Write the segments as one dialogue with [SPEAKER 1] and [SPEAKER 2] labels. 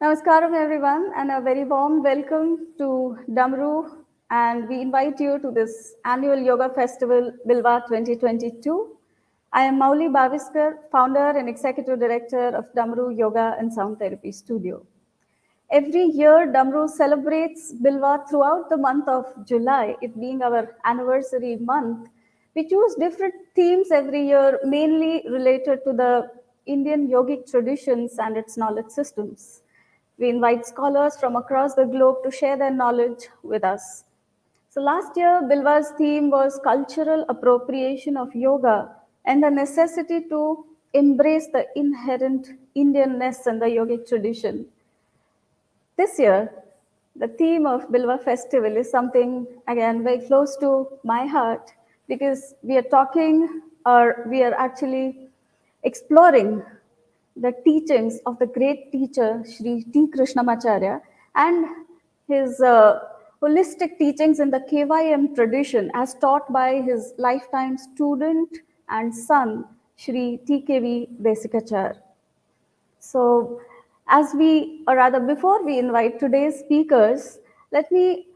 [SPEAKER 1] Namaskaram, everyone, and a very warm welcome to Damaru. And we invite you to this annual Yoga Festival, Bilva 2022. I am Mauli, founder and executive director of Damaru Yoga and Sound Therapy Studio. Every year, Damaru celebrates Bilva throughout the month of July, it being our anniversary month. We choose different themes every year, mainly related to the Indian yogic traditions and its knowledge systems. We invite scholars from across the globe to share their knowledge with us. So last year, Bilva's theme was cultural appropriation of yoga and the necessity to embrace the inherent Indianness in the yogic tradition. This year, the theme of Bilva Festival is something, again, very close to my heart because we are talking or we are actually exploring the teachings of the great teacher Sri T Krishnamacharya and his holistic teachings in the KYM tradition as taught by his lifetime student and son, Sri T.K.V. Desikachar. So, as we, or rather before we invite today's speakers, let me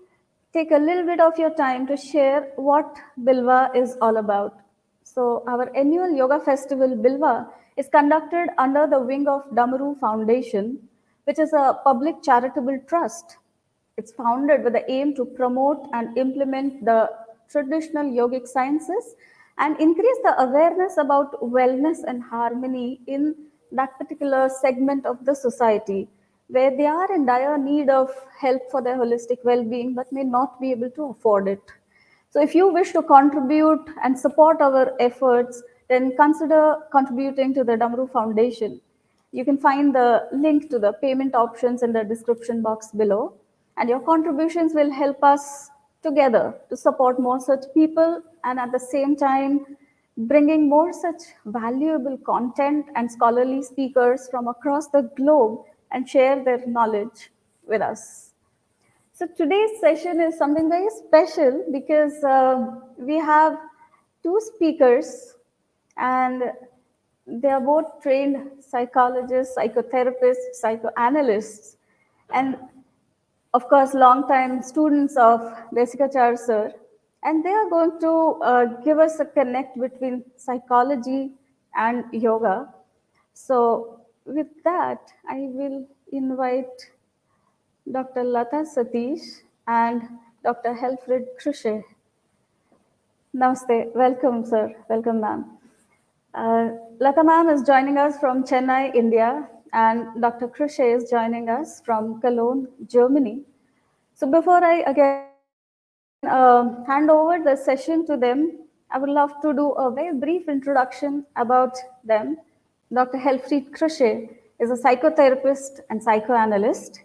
[SPEAKER 1] take a little bit of your time to share what Bilva is all about. So, our annual yoga festival, Bilva, is conducted under the wing of Damaru Foundation, which is a public charitable trust. It's founded with the aim to promote and implement the traditional yogic sciences and increase the awareness about wellness and harmony in that particular segment of the society where they are in dire need of help for their holistic well-being but may not be able to afford it. So if you wish to contribute and support our efforts, then consider contributing to the Damaru Foundation. You can find the link to the payment options in the description box below. And your contributions will help us together to support more such people and at the same time bringing more such valuable content and scholarly speakers from across the globe and share their knowledge with us. So today's session is something very special because we have two speakers and they are both trained psychologists, psychotherapists, psychoanalysts, and of course, long-time students of Desikachar sir, and they are going to give us a connect between psychology and yoga. So with that, I will invite Dr. Latha Satish and Dr. Hellfried Krusche. Namaste. Welcome, sir. Welcome, ma'am. Latha ma'am is joining us from Chennai, India, and Dr. Krusche is joining us from Cologne, Germany. So before I again hand over the session to them, I would love to do a very brief introduction about them. Dr. Hellfried Krusche is a psychotherapist and psychoanalyst.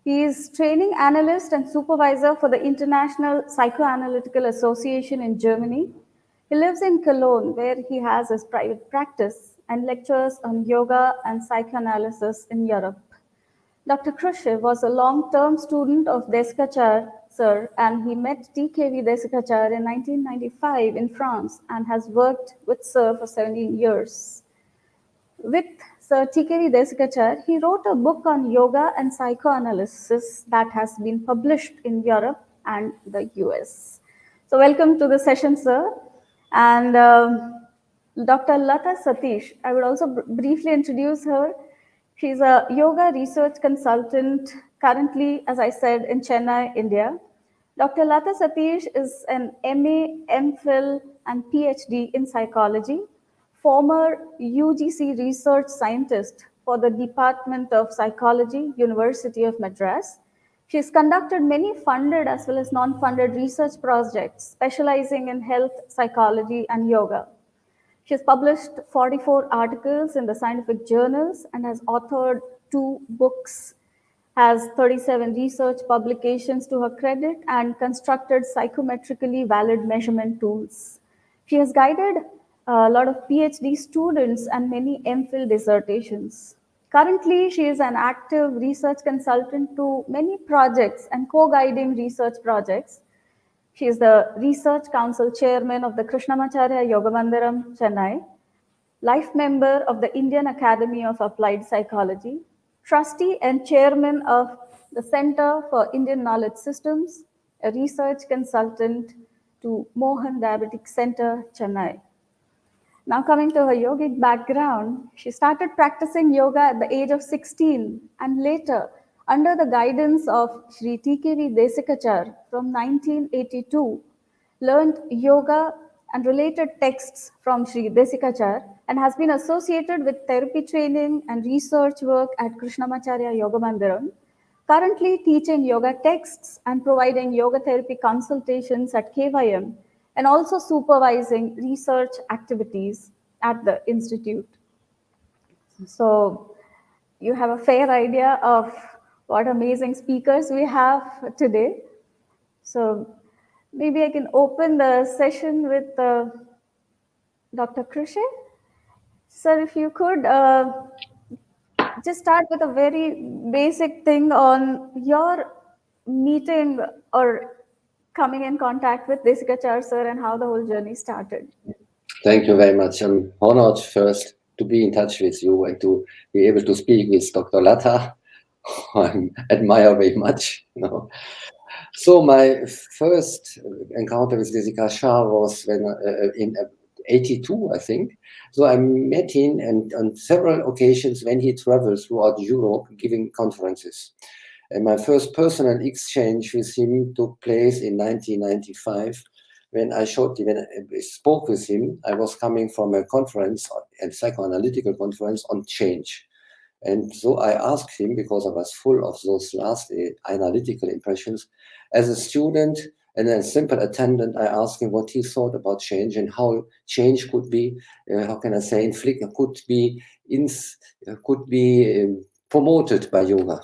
[SPEAKER 1] He is training analyst and supervisor for the International Psychoanalytical Association in Germany. He lives in Cologne, where he has his private practice and lectures on yoga and psychoanalysis in Europe. Dr. Krusche was a long-term student of Desikachar sir, and he met T.K.V. Desikachar in 1995 in France and has worked with sir for 17 years. With Sir T.K.V. Desikachar, he wrote a book on yoga and psychoanalysis that has been published in Europe and the US. So welcome to the session, sir. And Dr. Latha Satish, I would also briefly introduce her. She's a yoga research consultant currently, as I said, in Chennai, India. Dr. Latha Satish is an MA, MPhil, and PhD in psychology, former UGC research scientist for the Department of Psychology, University of Madras. She's conducted many funded as well as non-funded research projects specializing in health, psychology, and yoga. She has published 44 articles in the scientific journals and has authored 2 books, has 37 research publications to her credit, and constructed psychometrically valid measurement tools. She has guided a lot of PhD students and many MPhil dissertations. Currently, she is an active research consultant to many projects and co-guiding research projects. She is the Research Council Chairman of the Krishnamacharya Yoga Mandiram, Chennai, life member of the Indian Academy of Applied Psychology, trustee and chairman of the Center for Indian Knowledge Systems, a research consultant to Mohan Diabetic Center, Chennai. Now coming to her yogic background, she started practicing yoga at the age of 16 and later, under the guidance of Sri T Krishnamacharya from 1982, learned yoga and related texts from Sri Desikachar and has been associated with therapy training and research work at Krishnamacharya Yoga Mandiram, currently teaching yoga texts and providing yoga therapy consultations at KYM, and also supervising research activities at the institute. So you have a fair idea of what amazing speakers we have today. So maybe I can open the session with Dr. Krushe. Sir, if you could just start with a very basic thing on your meeting or coming in contact with Desikachar sir and how the whole journey started.
[SPEAKER 2] Thank you very much. I'm honored first to be in touch with you and to be able to speak with Dr. Latha, who I admire very much. So my first encounter with Shah was when in 82, I think. So I met him and on several occasions when he traveled throughout Europe giving conferences. And my first personal exchange with him took place in 1995 when I spoke with him. I was coming from a conference, a psychoanalytical conference on change. And so I asked him, because I was full of those last analytical impressions, as a student and a simple attendant, I asked him what he thought about change and how change could be, could be promoted by yoga.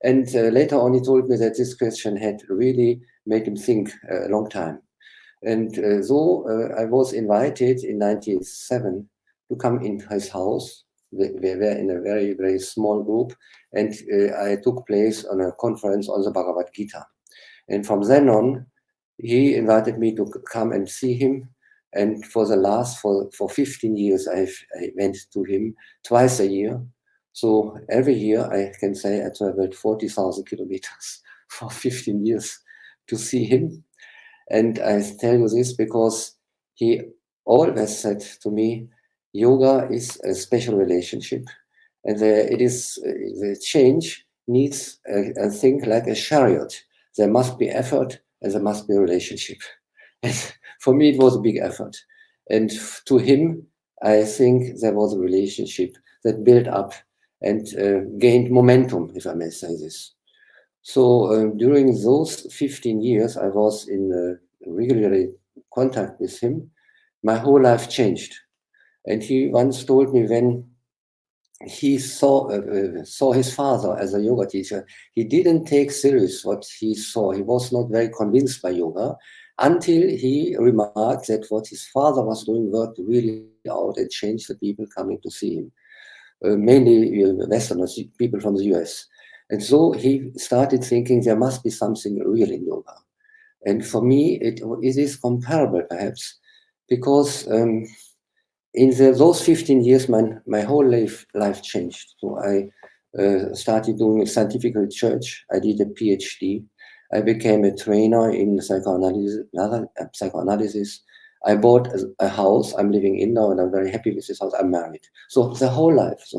[SPEAKER 2] And later on, he told me that this question had really made him think a long time. And so I was invited in 1997 to come in his house. We were in a very, very small group, and I took place on a conference on the Bhagavad Gita. And from then on, he invited me to come and see him. And for 15 years, I went to him twice a year. So every year, I can say I traveled 40,000 kilometers for 15 years to see him. And I tell you this because he always said to me, yoga is a special relationship. And the change needs a thing like a chariot. There must be effort and there must be a relationship. And for me, it was a big effort. And to him, I think there was a relationship that built up and gained momentum, if I may say this. So during those 15 years, I was in regular contact with him. My whole life changed. And he once told me when he saw his father as a yoga teacher, he didn't take serious what he saw. He was not very convinced by yoga until he remarked that what his father was doing worked really out and changed the people coming to see him, mainly Westerners, people from the US. And so he started thinking there must be something real in yoga. And for me, it is comparable perhaps, because in those 15 years, my whole life changed. So I started doing a scientific research. I did a PhD. I became a trainer in psychoanalysis. I bought a house I'm living in now, and I'm very happy with this house. I'm married. So the whole life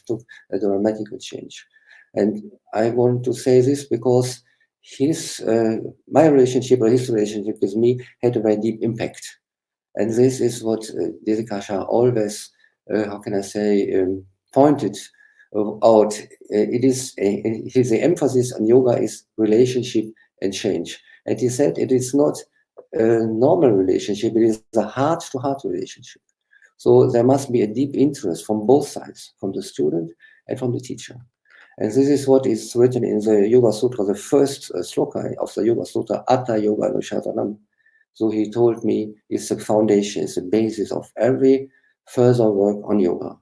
[SPEAKER 2] took a dramatic change. And I want to say this because my relationship or his relationship with me had a very deep impact. And this is what Desikachar always, pointed out. The emphasis on yoga is relationship and change. And he said it is not a normal relationship, it is a heart-to-heart relationship. So there must be a deep interest from both sides, from the student and from the teacher. And this is what is written in the Yoga Sutra, the first sloka of the Yoga Sutra, Atta Yoga Anushasanam. So he told me it's the foundation, it's the basis of every further work on yoga.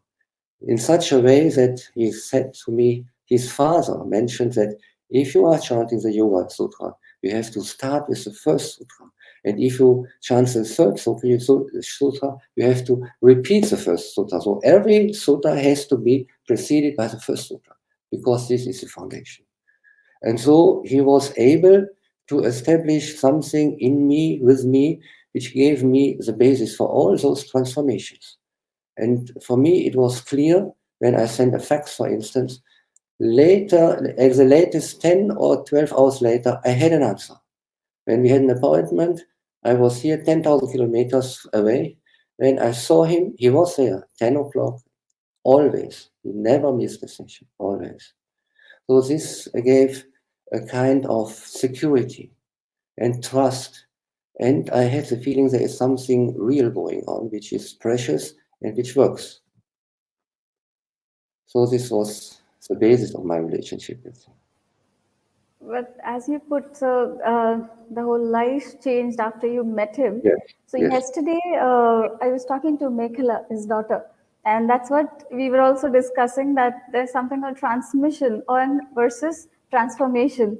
[SPEAKER 2] In such a way that he said to me, his father mentioned that if you are chanting the Yoga Sutra, you have to start with the first sutra. And if you chant the third sutra, you have to repeat the first sutra. So every sutra has to be preceded by the first sutra. because this is the foundation. And so he was able to establish something in me, with me, which gave me the basis for all those transformations. And for me, it was clear when I sent a fax, for instance, later, at the latest 10 or 12 hours later, I had an answer. When we had an appointment, I was here 10,000 kilometers away. When I saw him, he was there, 10 o'clock, always. He never missed a session, always. So this gave a kind of security and trust. And I had the feeling there is something real going on, which is precious and which works. So this was the basis of my relationship with him.
[SPEAKER 1] But as you put, so the whole life changed after you met him.
[SPEAKER 2] Yes,
[SPEAKER 1] So
[SPEAKER 2] yes,
[SPEAKER 1] yesterday, I was talking to Mekhila, his daughter, and that's what we were also discussing, that there's something called transmission on versus transformation.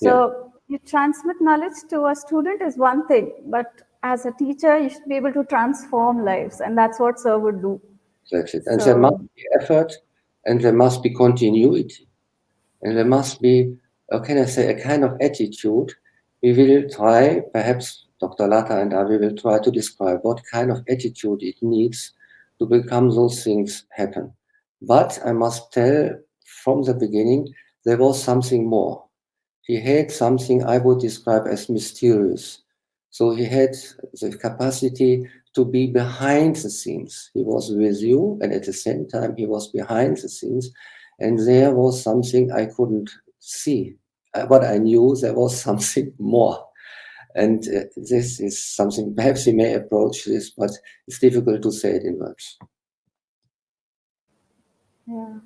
[SPEAKER 2] yeah,
[SPEAKER 1] So you transmit knowledge to a student is one thing, but as a teacher, you should be able to transform lives, and that's what Sir would do.
[SPEAKER 2] that's it. And there must
[SPEAKER 1] So
[SPEAKER 2] be effort and there must be continuity. And there must be, how can I say, a kind of attitude. We will try, perhaps Dr. Latha and I, we will try to describe what kind of attitude it needs to become those things happen. But I must tell from the beginning, there was something more. He had something I would describe as mysterious. So he had the capacity to be behind the scenes. He was with you, and at the same time, he was behind the scenes. And there was something I couldn't see. But I knew there was something more. And this is something, perhaps we may approach this, but it's difficult to say it in words.
[SPEAKER 1] yeah.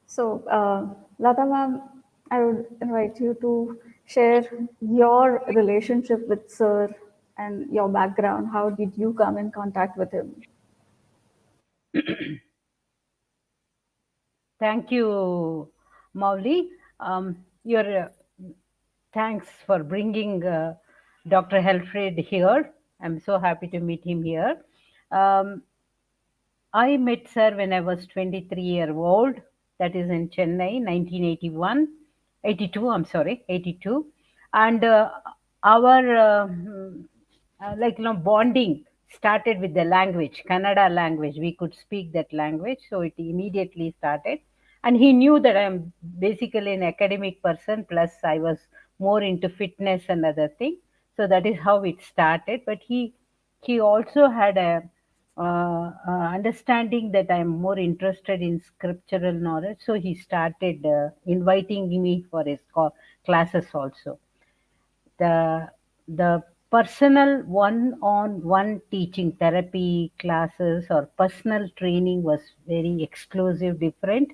[SPEAKER 1] So, Lata ma'am, I would invite you to share your relationship with Sir and your background. How did you come in contact with him?
[SPEAKER 3] Thank you, Mauli. Your thanks for bringing Dr. Hellfried here. I'm so happy to meet him here. Um, I met Sir when I was 23-year-old. That is in Chennai, 1981, 82. I'm sorry, 82, and our bonding started with the language, Kannada language. We could speak that language, so it immediately started. And he knew that I'm basically an academic person. Plus, I was more into fitness and other things. So that is how it started. But he also had a understanding that I'm more interested in scriptural knowledge. So he started inviting me for his classes also. The personal one-on-one teaching therapy classes or personal training was very exclusive, different.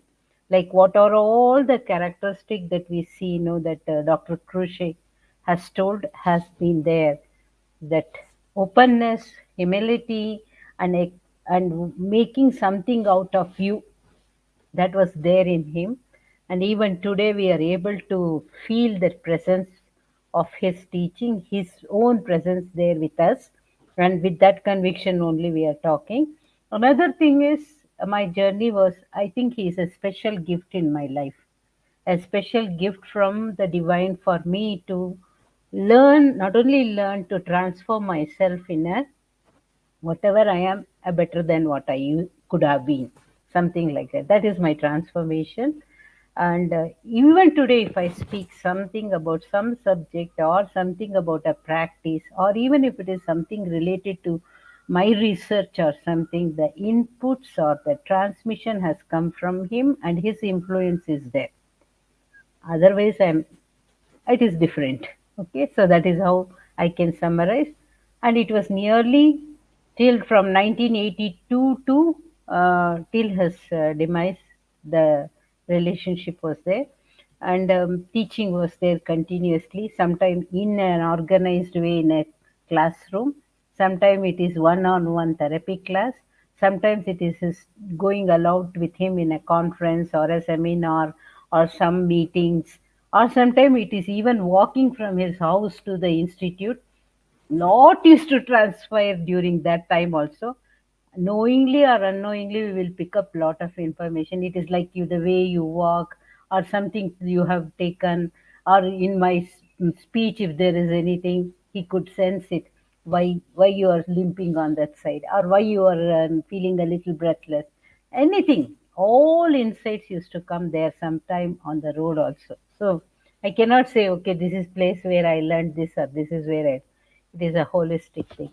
[SPEAKER 3] Like what are all the characteristics that we see, that Dr. Krushe has told has been there, that openness, humility, and making something out of you, that was there in him. And even today we are able to feel that presence of his teaching, his own presence there with us, and with that conviction only we are talking. Another thing is, my journey was, I think he is a special gift in my life, a special gift from the divine for me to learn, not only learn, to transform myself in a whatever I am, better than what could have been. Something like that. That is my transformation. And even today, if I speak something about some subject or something about a practice, or even if it is something related to my research or something, the inputs or the transmission has come from him and his influence is there. Otherwise, it is different. Okay, so that is how I can summarize. And it was nearly till from 1982 to till his demise, the relationship was there, and teaching was there continuously. Sometime in an organized way in a classroom, sometime it is one-on-one therapy class, sometimes it is his going aloud with him in a conference or a seminar or some meetings, or sometimes it is even walking from his house to the institute. Lot used to transpire during that time also. Knowingly or unknowingly, we will pick up lot of information. It is like you, the way you walk, or something you have taken, or in my speech, if there is anything, he could sense it. Why you are limping on that side, or why you are feeling a little breathless. Anything, all insights used to come there sometime on the road also. So I cannot say, okay, this is place where I learned this, or this is where I. It is a holistic thing.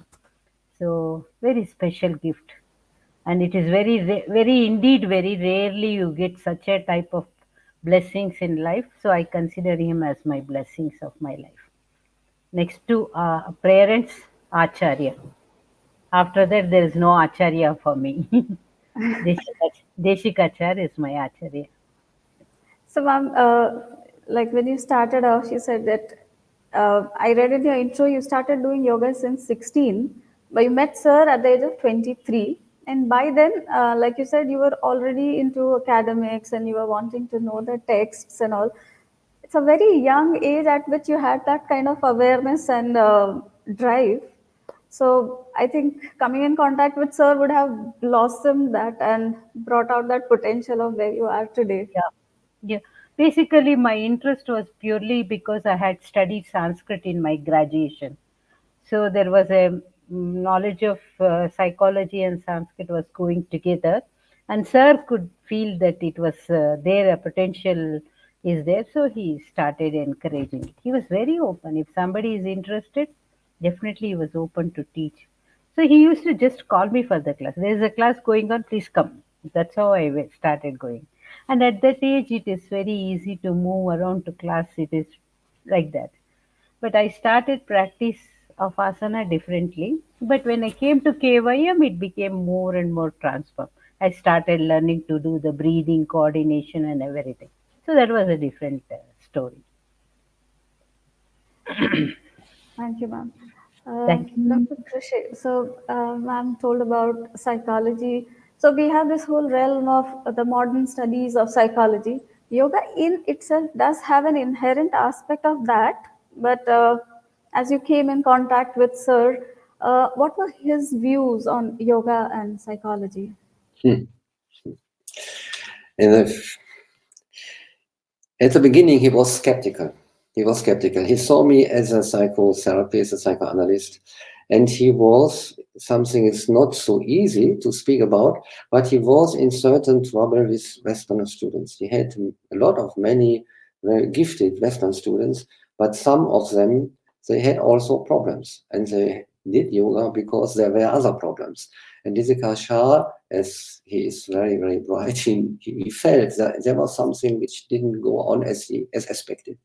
[SPEAKER 3] So very special gift, and it is very indeed very rarely you get such a type of blessings in life. So I consider him as my blessings of my life. Next to parents, Acharya. After that, there is no Acharya for me. Deshikachar is my Acharya.
[SPEAKER 1] So, ma'am, like when you started off, you said that I read in your intro you started doing yoga since 16, but you met Sir at the age of 23. And by then, like you said, you were already into academics and you were wanting to know the texts and all. It's a very young age at which you had that kind of awareness and drive. So I think coming in contact with Sir would have blossomed that and brought out that potential of where you are today.
[SPEAKER 3] Yeah. Yeah. Basically, my interest was purely because I had studied Sanskrit in my graduation. So there was a knowledge of psychology and Sanskrit was going together. And Sir could feel that it was there, a potential is there. So he started encouraging it. He was very open. If somebody is interested, definitely he was open to teach. So he used to just call me for the class. There is a class going on, please come. That's how I started going. And at that age, it is very easy to move around to class. It is like that. But I started practice of asana differently. But when I came to KYM, it became more and more transformed. I started learning to do the breathing, coordination, and everything. So that was a different story.
[SPEAKER 1] Thank you, ma'am.
[SPEAKER 3] Thank you.
[SPEAKER 1] Dr. Krushe, so ma'am told about psychology. So we have this whole realm of the modern studies of psychology. Yoga in itself does have an inherent aspect of that, but as you came in contact with Sir, what were his views on yoga and psychology?
[SPEAKER 2] Hmm. In the, at the beginning, he was skeptical. He was skeptical. He saw me as a psychotherapist, a psychoanalyst, and he was something is not so easy to speak about, but he was in certain trouble with Western students. He had a lot of many very gifted Western students, but some of them, they had also problems, and they did yoga because there were other problems. And Dizika Shah, as he is very, very bright, he felt that there was something which didn't go on as expected.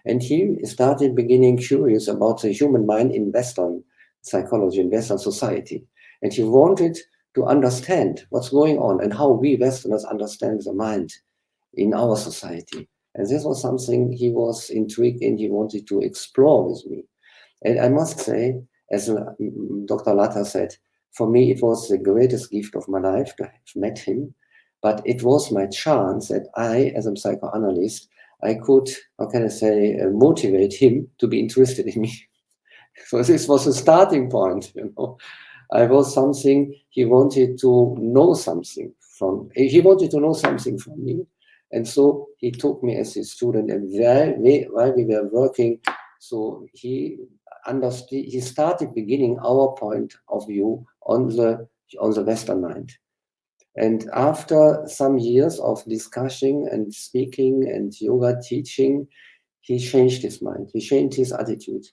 [SPEAKER 2] And he started beginning curious about the human mind in Western psychology, in Western society. And he wanted to understand what's going on and how we Westerners understand the mind in our society. And this was something he was intrigued in, he wanted to explore with me. And I must say, as Dr. Latha said, for me, it was the greatest gift of my life to have met him. But it was my chance that I, as a psychoanalyst, I could, how can I say, motivate him to be interested in me. So this was a starting point, you know. I was something, he wanted to know something he wanted to know something from me. And so he took me as his student, and while we were working, so he understood, he started beginning our point of view on the Western mind. And after some years of discussing and speaking and yoga teaching, he changed his mind. He changed his attitude.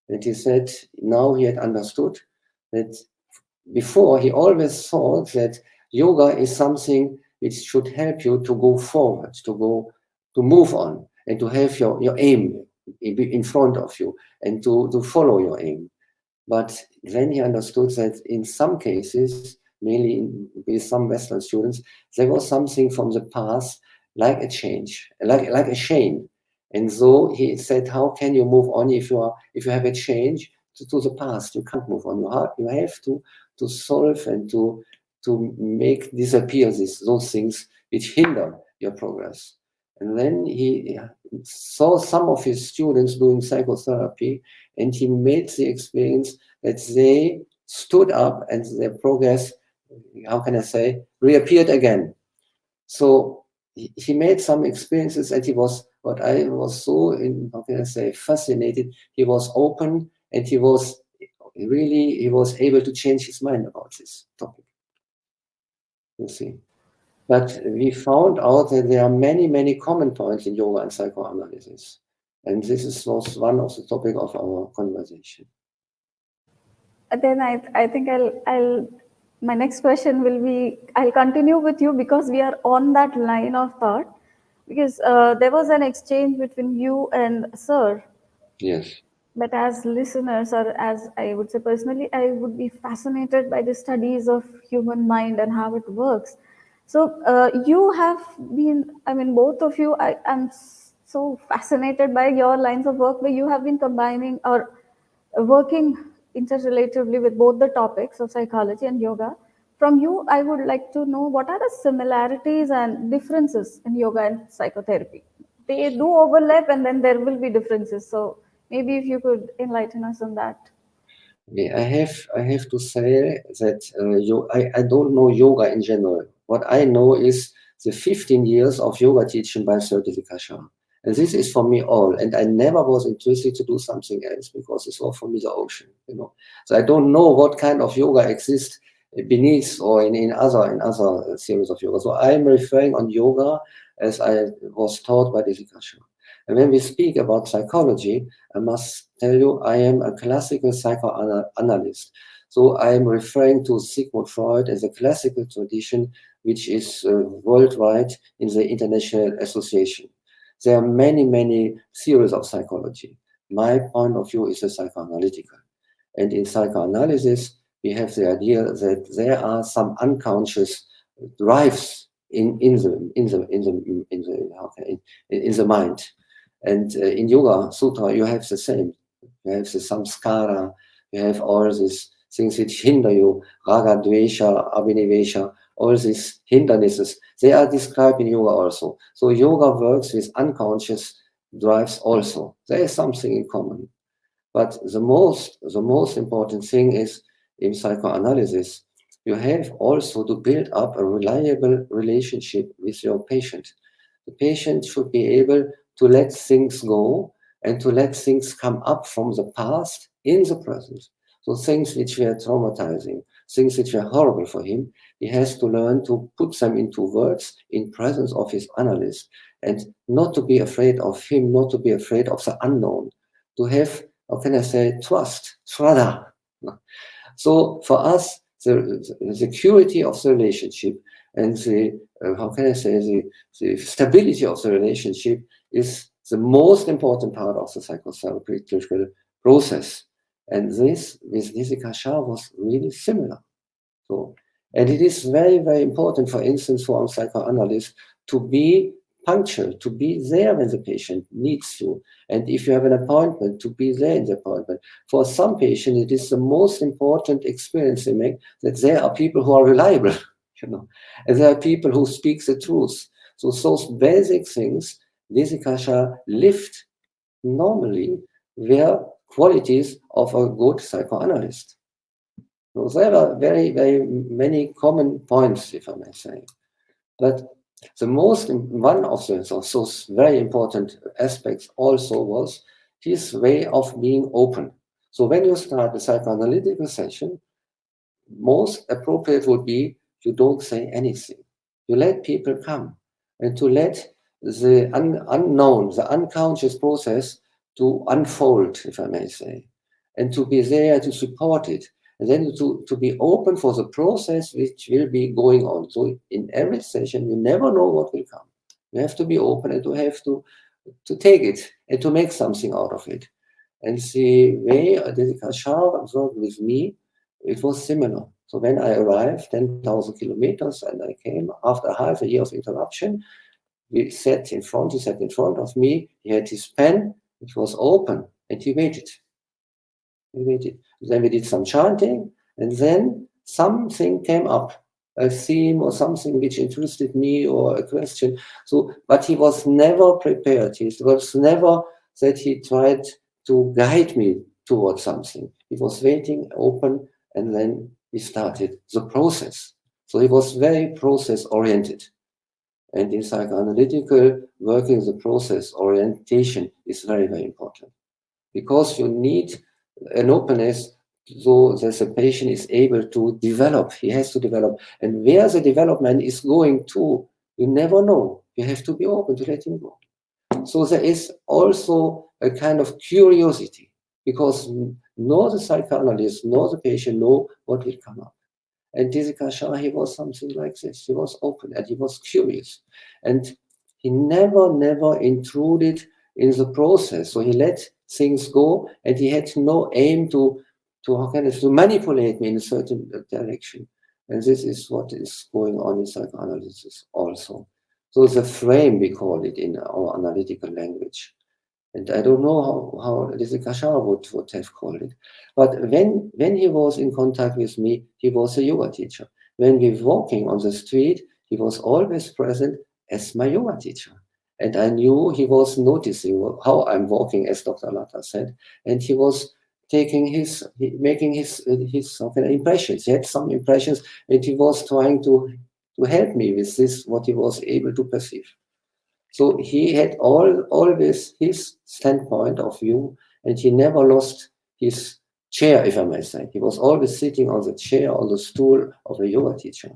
[SPEAKER 2] And he said now he had understood that before he always thought that yoga is something which should help you to go forward, to move on, and to have your aim in front of you and to follow your aim. But then he understood that in some cases, mainly with some Western students, there was something from the past, like a change, like a chain. And so he said, how can you move on if you have a change to the past? You can't move on. You have to solve and to make disappear those things which hinder your progress. And then he saw some of his students doing psychotherapy, and he made the experience that they stood up and their progress, how can I say, reappeared again. So he made some experiences, and he was, what I was so, how can I say, fascinated. He was open, and he was able to change his mind about this topic, you see. But we found out that there are many, many common points in yoga and psychoanalysis. And this was one of the topics of our conversation.
[SPEAKER 1] Then I think my next question will be, I'll continue with you because we are on that line of thought. Because there was an exchange between you and Sir.
[SPEAKER 2] Yes.
[SPEAKER 1] But as listeners, or as I would say personally, I would be fascinated by the studies of human mind and how it works. So you have been, I mean, both of you, I'm so fascinated by your lines of work where you have been combining or working interrelatively with both the topics of psychology and yoga. From you, I would like to know what are the similarities and differences in yoga and psychotherapy. They do overlap, and then there will be differences. So maybe if you could enlighten us on that.
[SPEAKER 2] I have to say that I don't know yoga in general. What I know is the 15 years of yoga teaching by Sri T Krishnamacharya. And this is for me all. And I never was interested to do something else because it's all for me the ocean, you know. So I don't know what kind of yoga exists beneath or in other series of yoga. So I'm referring on yoga as I was taught by Sri Krishnamacharya. And when we speak about psychology, I must tell you, I am a classical psychoanalyst. So I am referring to Sigmund Freud as a classical tradition, which is worldwide in the international association. There are many, many theories of psychology. My point of view is a psychoanalytical. And in psychoanalysis, we have the idea that there are some unconscious drives in the mind. And in Yoga Sutra, you have the same. You have the samskara, you have all these things which hinder you, raga, dvesha, abhinivesha, all these hindrances. They are described in yoga also. So yoga works with unconscious drives also. There is something in common. But the most important thing is in psychoanalysis, you have also to build up a reliable relationship with your patient. The patient should be able to let things go and to let things come up from the past in the present. So things which were traumatizing, things which were horrible for him, he has to learn to put them into words in presence of his analyst and not to be afraid of him, not to be afraid of the unknown, to have, how can I say, trust, shraddha. So for us, the security of the relationship and the, how can I say, the stability of the relationship is the most important part of the psychotherapeutic process. And this, with Nidhi was really similar. So, and it is very, very important, for instance, for a psychoanalyst to be punctual, to be there when the patient needs you. And if you have an appointment, to be there in the appointment. For some patients, it is the most important experience they make, that there are people who are reliable, you know, and there are people who speak the truth. So those basic things, Nidhi lived normally were qualities of a good psychoanalyst. So there are very, very many common points, if I may say. But one of those very important aspects also was his way of being open. So when you start a psychoanalytical session, most appropriate would be you don't say anything. You let people come and to let the unknown, the unconscious process to unfold, if I may say, and to be there to support it. And then to be open for the process which will be going on. So in every session, you never know what will come. You have to be open and to have to take it and to make something out of it. And the way Shah observed with me, it was similar. So when I arrived, 10,000 kilometers, and I came after half a year of interruption, he sat in front of me, he had his pen, it was open, and he waited. Then we did some chanting, and then something came up, a theme or something which interested me or a question. So, but he was never prepared. He was never that he tried to guide me towards something. He was waiting, open, and then he started the process. So he was very process oriented. And in psychoanalytical working, the process orientation is very, very important, because you need an openness so that the patient is able to develop. He has to develop. And where the development is going to, you never know. You have to be open to let him go. So there is also a kind of curiosity, because nor the psychoanalyst nor the patient know what will come up. And Shah, he was something like this. He was open and he was curious. And he never intruded in the process. So he let things go, and he had no aim to manipulate me in a certain direction. And this is what is going on in psychoanalysis also. So the frame, we call it in our analytical language. And I don't know how Shah would have called it. But when he was in contact with me, he was a yoga teacher. When we were walking on the street, he was always present as my yoga teacher. And I knew he was noticing how I'm walking, as Dr. Latha said, and he was making his impressions. He had some impressions, and he was trying to help me with this, what he was able to perceive. So he had always his standpoint of view, and he never lost his chair, if I may say. He was always sitting on the chair, on the stool of a yoga teacher.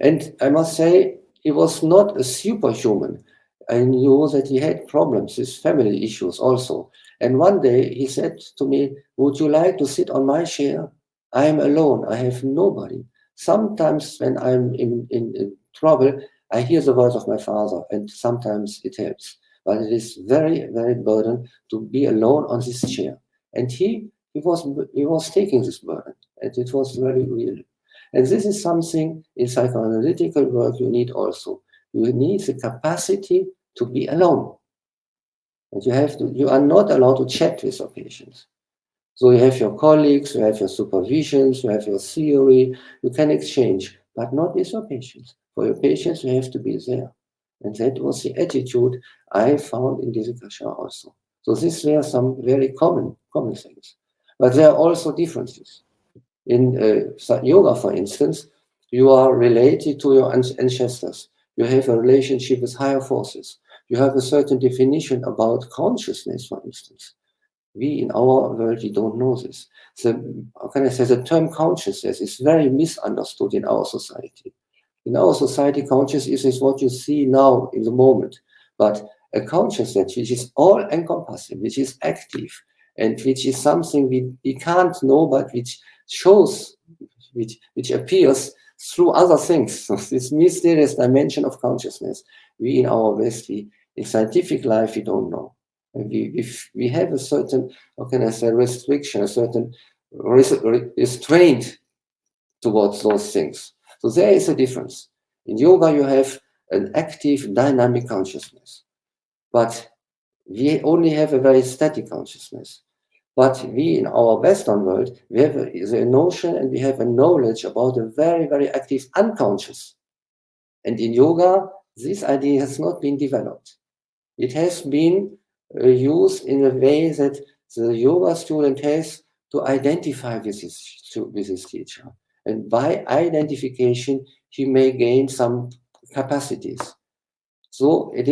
[SPEAKER 2] And I must say, he was not a superhuman. I knew that he had problems, his family issues also. And one day he said to me, "Would you like to sit on my chair? I am alone. I have nobody. Sometimes when I'm in trouble, I hear the voice of my father, and sometimes it helps. But it is very, very burden to be alone on this chair." And he was taking this burden, and it was very real. And this is something in psychoanalytical work you need also. You need the capacity to be alone. And you are not allowed to chat with your patients. So you have your colleagues, you have your supervisions, you have your theory, you can exchange, but not with your patients. For your patients, you have to be there. And that was the attitude I found in Shah also. So these were some very common things. But there are also differences. In yoga, for instance, you are related to your ancestors. You have a relationship with higher forces. You have a certain definition about consciousness, for instance. We in our world, we don't know this. How can I say, the term consciousness is very misunderstood in our society. In our society, consciousness is what you see now in the moment. But a consciousness which is all encompassing, which is active, and which is something we can't know, but which shows, which appears through other things. So this mysterious dimension of consciousness, we in our West, in scientific life, we don't know. And we have a certain, how can I say, restriction, a certain restraint towards those things. So there is a difference. In yoga, you have an active, dynamic consciousness. But we only have a very static consciousness. But we, in our Western world, we have the notion and we have a knowledge about a very, very active unconscious. And in yoga, this idea has not been developed. It has been used in a way that the yoga student has to identify with his teacher. And by identification, he may gain some capacities. So it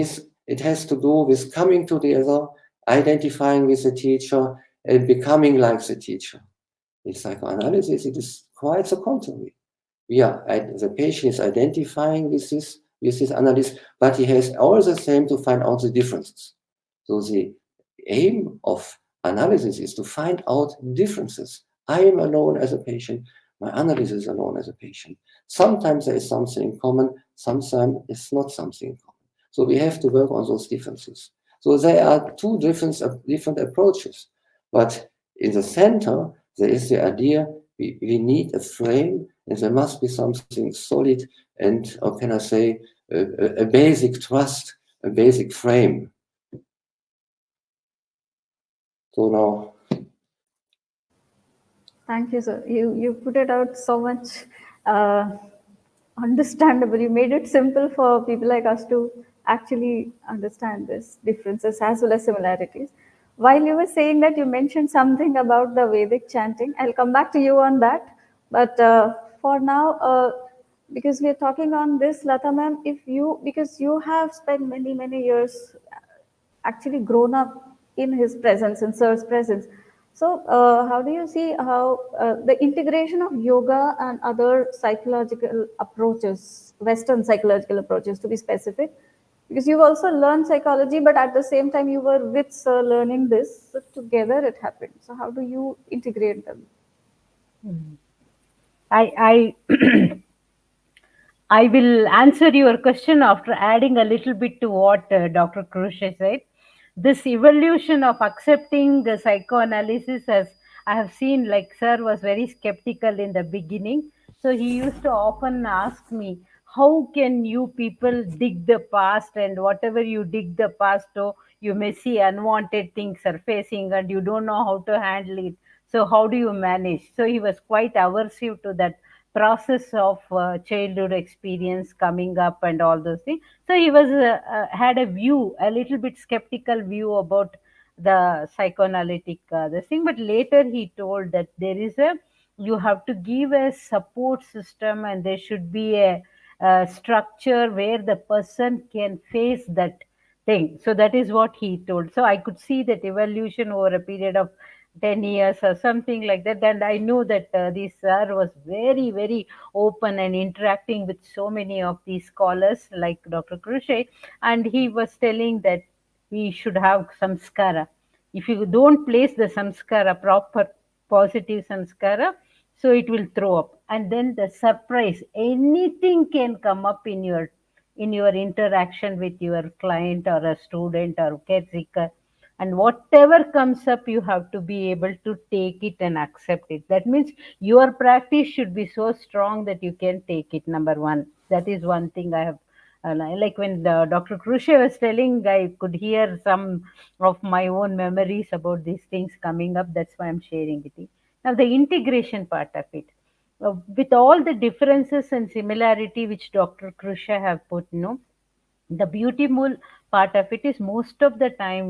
[SPEAKER 2] has to do with coming together, identifying with the teacher, and becoming like the teacher. In psychoanalysis, it is quite the contrary. The patient is identifying with this analyst, but he has all the same to find out the differences. So the aim of analysis is to find out differences. I am alone as a patient. My analyst is alone as a patient. Sometimes there is something in common. Sometimes it's not something in common. So we have to work on those differences. So there are two different approaches. But in the center, there is the idea we need a frame, and there must be something solid and, how can I say, a basic trust, a basic frame. So now.
[SPEAKER 1] Thank you, sir. You put it out so much understandable. You made it simple for people like us to actually understand this differences as well as similarities. While you were saying that, you mentioned something about the Vedic chanting. I'll come back to you on that. But for now, because we are talking on this, Latha ma'am, because you have spent many, many years actually grown up in his presence, in Sir's presence. So, how do you see how the integration of yoga and other psychological approaches, Western psychological approaches to be specific? Because you've also learned psychology, but at the same time you were with Sir learning this. So together it happened. So, how do you integrate them?
[SPEAKER 3] I I will answer your question after adding a little bit to what Dr. Krushe said. This evolution of accepting the psychoanalysis, as I have seen, like Sir was very skeptical in the beginning. So he used to often ask me, how can you people dig the past, and whatever you dig the past to, you may see unwanted things surfacing and you don't know how to handle it. So how do you manage? So he was quite aversive to that process of childhood experience coming up and all those things. So he was had a view, a little bit skeptical view about the psychoanalytic this thing. But later he told that there is a, you have to give a support system, and there should be a structure where the person can face that thing. So that is what he told. So I could see that evolution over a period of 10 years or something like that. And I knew that this sir was very, very open and interacting with so many of these scholars like Dr. Krushe. And he was telling that we should have samskara. If you don't place the samskara, proper positive samskara, so it will throw up. And then the surprise, anything can come up in your interaction with your client or a student or caretaker, and whatever comes up you have to be able to take it and accept it. That means your practice should be so strong that you can take it. Number one, that is one thing I have like when Dr. Krushe was telling, I could hear some of my own memories about these things coming up. That's why I'm sharing with you. Now the integration part of it, with all the differences and similarity which Dr. Krushe have put, the beautiful part of it is most of the time,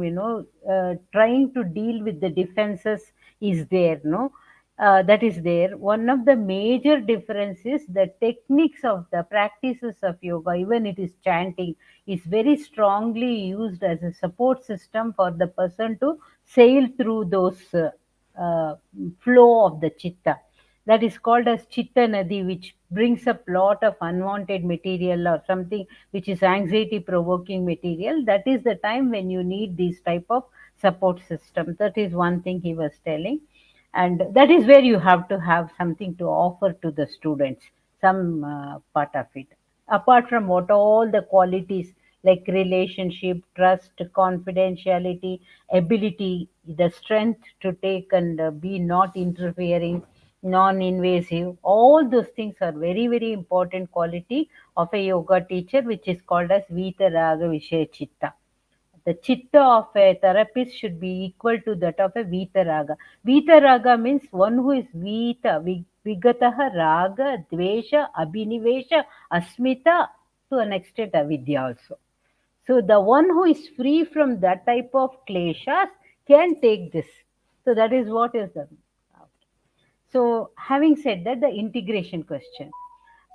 [SPEAKER 3] trying to deal with the defenses is there, no? That is there. One of the major differences, the techniques of the practices of yoga, even it is chanting, is very strongly used as a support system for the person to sail through those uh, flow of the chitta. That is called as chitta nadi, which brings up lot of unwanted material or something which is anxiety provoking material. That is the time when you need these type of support system. That is one thing he was telling. And that is where you have to have something to offer to the students, some part of it, apart from what all the qualities like relationship, trust, confidentiality, ability, the strength to take and be not interfering, non-invasive, all those things are very, very important quality of a yoga teacher, which is called as Vita Raga Vishaya Chitta. The chitta of a therapist should be equal to that of a Vita Raga. Vita Raga means one who is Vita, Vigataha Raga, Dvesha, Abhinivesha, Asmita, to an extent Avidya also. So the one who is free from that type of kleshas can take this. So that is what is the. So having said that, the integration question.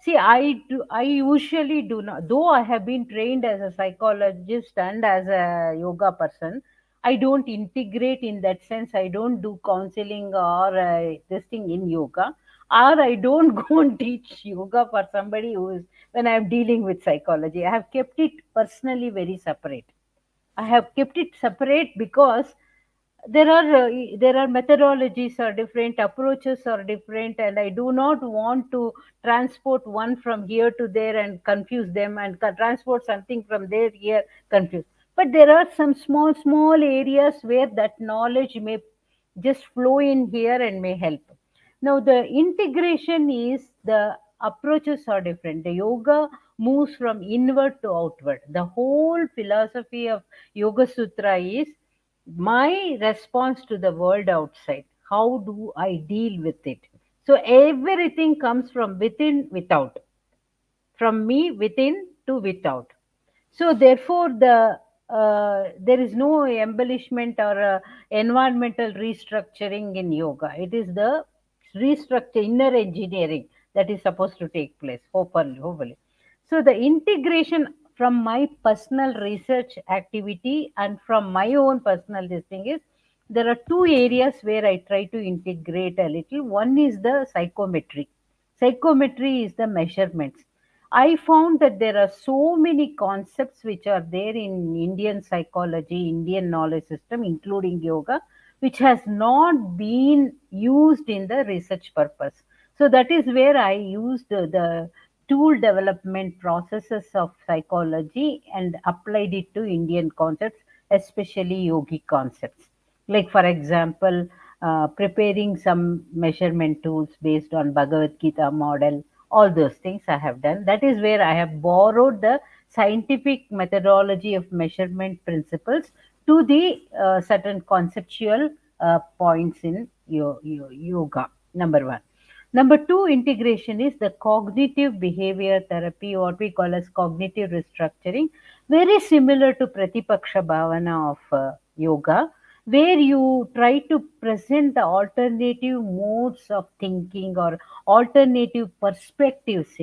[SPEAKER 3] See, I usually do not, though I have been trained as a psychologist and as a yoga person, I don't integrate in that sense. I don't do counseling or this thing in yoga, or I don't go and teach yoga for somebody who is, when I'm dealing with psychology. I have kept it personally very separate. I have kept it separate because there are methodologies are different, approaches are different, and I do not want to transport one from here to there and confuse them, and transport something from there here confuse. But there are some small areas where that knowledge may just flow in here and may help. Now the integration is, the approaches are different. The yoga moves from inward to outward. The whole philosophy of yoga sutra is my response to the world outside. How do I deal with it? So everything comes from within, without, from me within to without. So therefore, there is no embellishment or environmental restructuring in yoga. It is the restructure, inner engineering. that is supposed to take place, hopefully. So the integration from my personal research activity and from my own personal this thing is, there are two areas where I try to integrate a little. One is the psychometry. Psychometry is the measurements. I found that there are so many concepts which are there in Indian psychology, Indian knowledge system, including yoga, which has not been used in the research purpose. So that is where I used the tool development processes of psychology and applied it to Indian concepts, especially yogic concepts. Like, for example, preparing some measurement tools based on Bhagavad Gita model, all those things I have done. That is where I have borrowed the scientific methodology of measurement principles to the certain conceptual points in yoga. Number one. Number two integration is the cognitive behavior therapy, what we call as cognitive restructuring, very similar to Pratipaksha Bhavana of yoga, where you try to present the alternative modes of thinking or alternative perspectives.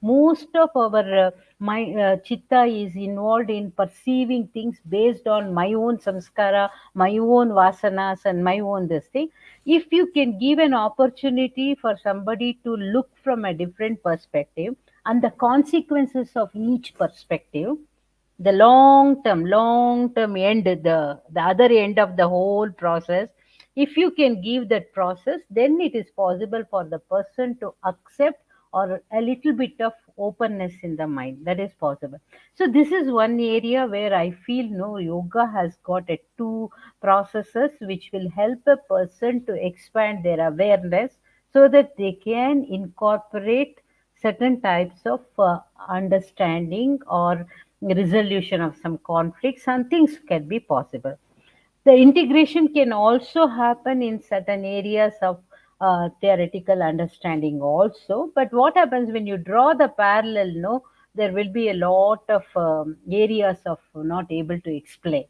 [SPEAKER 3] Most of our my chitta is involved in perceiving things based on my own samskara, my own vasanas, and my own this thing. If you can give an opportunity for somebody to look from a different perspective and the consequences of each perspective, the long term end, the other end of the whole process, if you can give that process, then it is possible for the person to accept, or a little bit of openness in the mind, that is possible. So this is one area where I feel, no, yoga has got a two processes which will help a person to expand their awareness, so that they can incorporate certain types of understanding or resolution of some conflicts, and things can be possible. The integration can also happen in certain areas of theoretical understanding also. But what happens when you draw the parallel, no, there will be a lot of areas of not able to explain.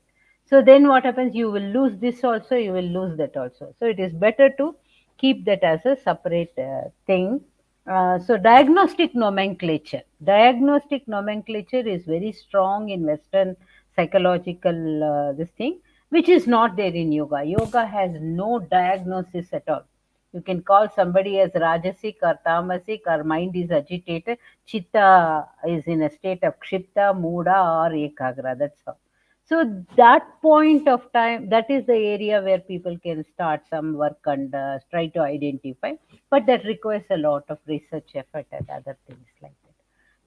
[SPEAKER 3] So then what happens, you will lose this also, you will lose that also. So it is better to keep that as a separate thing. So diagnostic nomenclature is very strong in Western psychological this thing, which is not there in yoga. Yoga has no diagnosis at all. You can call somebody as rajasic or tamasic, or mind is agitated, chitta is in a state of kshipta, muda, or ekagra. That's all. So that point of time, that is the area where people can start some work and try to identify. But that requires a lot of research effort and other things like that.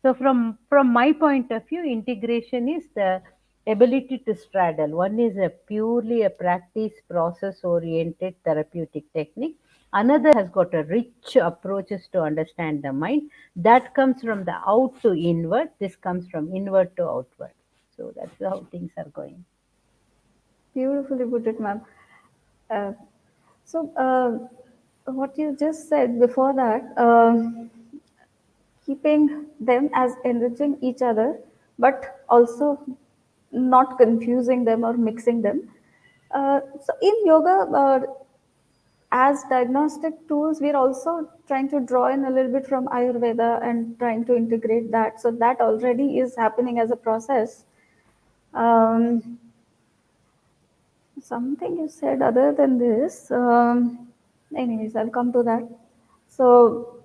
[SPEAKER 3] So from my point of view, integration is the ability to straddle. One is a purely a practice process oriented therapeutic technique. Another has got a rich approaches to understand the mind. That comes from the out to inward. This comes from inward to outward. So that's how things are going.
[SPEAKER 1] Beautifully put it, ma'am. Uh, what you just said before that, keeping them as enriching each other, but also not confusing them or mixing them. So in yoga, as diagnostic tools, we're also trying to draw in a little bit from Ayurveda and trying to integrate that. So that already is happening as a process. Um, Something you said other than this. Anyways, I'll come to that. So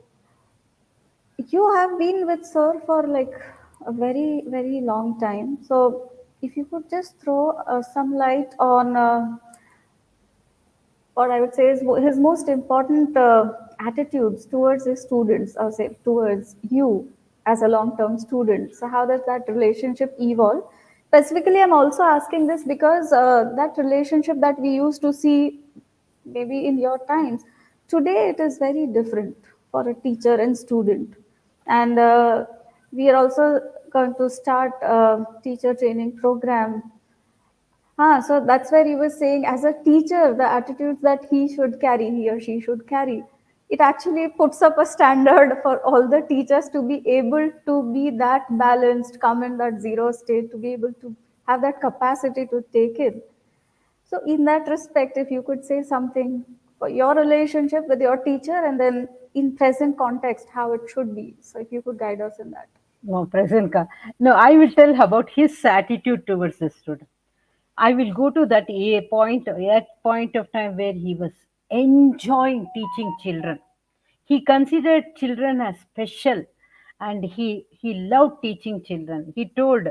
[SPEAKER 1] you have been with Sir for like a very, very long time. So if you could just throw some light on what I would say is his most important attitudes towards his students, or say towards you as a long-term student. So how does that relationship evolve? Specifically, I'm also asking this because that relationship that we used to see maybe in your times, today it is very different for a teacher and student. And we are also going to start a teacher training program. So that's where you were saying, as a teacher, the attitudes that he or she should carry, it actually puts up a standard for all the teachers to be able to be that balanced, come in that zero state, to be able to have that capacity to take in. So in that respect, if you could say something for your relationship with your teacher, and then in present context, how it should be. So if you could guide us in that.
[SPEAKER 3] No, Prasanka. No, I will tell about his attitude towards the student. I will go to that point of time where he was enjoying teaching children. He considered children as special, and he loved teaching children. He told,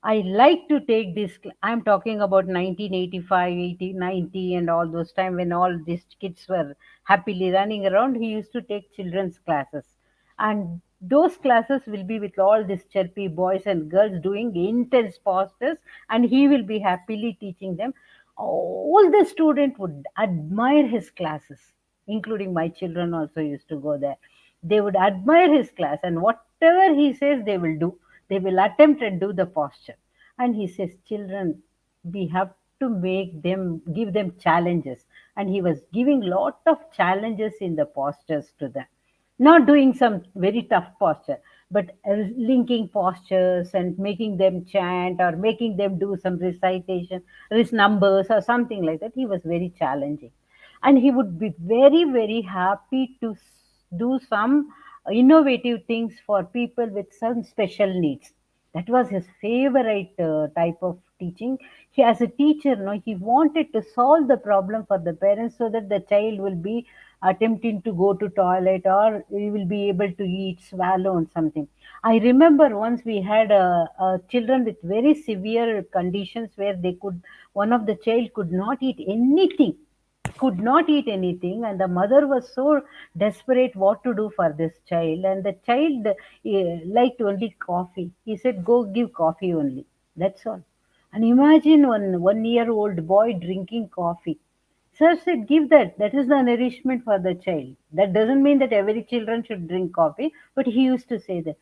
[SPEAKER 3] I like to take this. I'm talking about 1985, 80, 90, and all those time when all these kids were happily running around. He used to take children's classes, and those classes will be with all these chirpy boys and girls doing intense postures, and he will be happily teaching them. All the student would admire his classes, including my children also used to go there. They would admire his class, and whatever he says they will do. They will attempt and do the posture. And he says, children, we have to make them, give them challenges. And he was giving lot of challenges in the postures to them, not doing some very tough posture, but linking postures and making them chant or making them do some recitation, numbers or something like that. He was very challenging, and he would be very very happy to do some innovative things for people with some special needs. That was his favorite type of teaching. He, as a teacher, no, he wanted to solve the problem for the parents so that the child will be attempting to go to toilet, or he will be able to eat, swallow and something. I remember once we had children with very severe conditions where they could, one of the child could not eat anything, and the mother was so desperate what to do for this child, and the child liked only coffee. He said, go give coffee only, that's all. And imagine one year old boy drinking coffee. Sir said, give that. That is the nourishment for the child. That doesn't mean that every children should drink coffee, but he used to say that.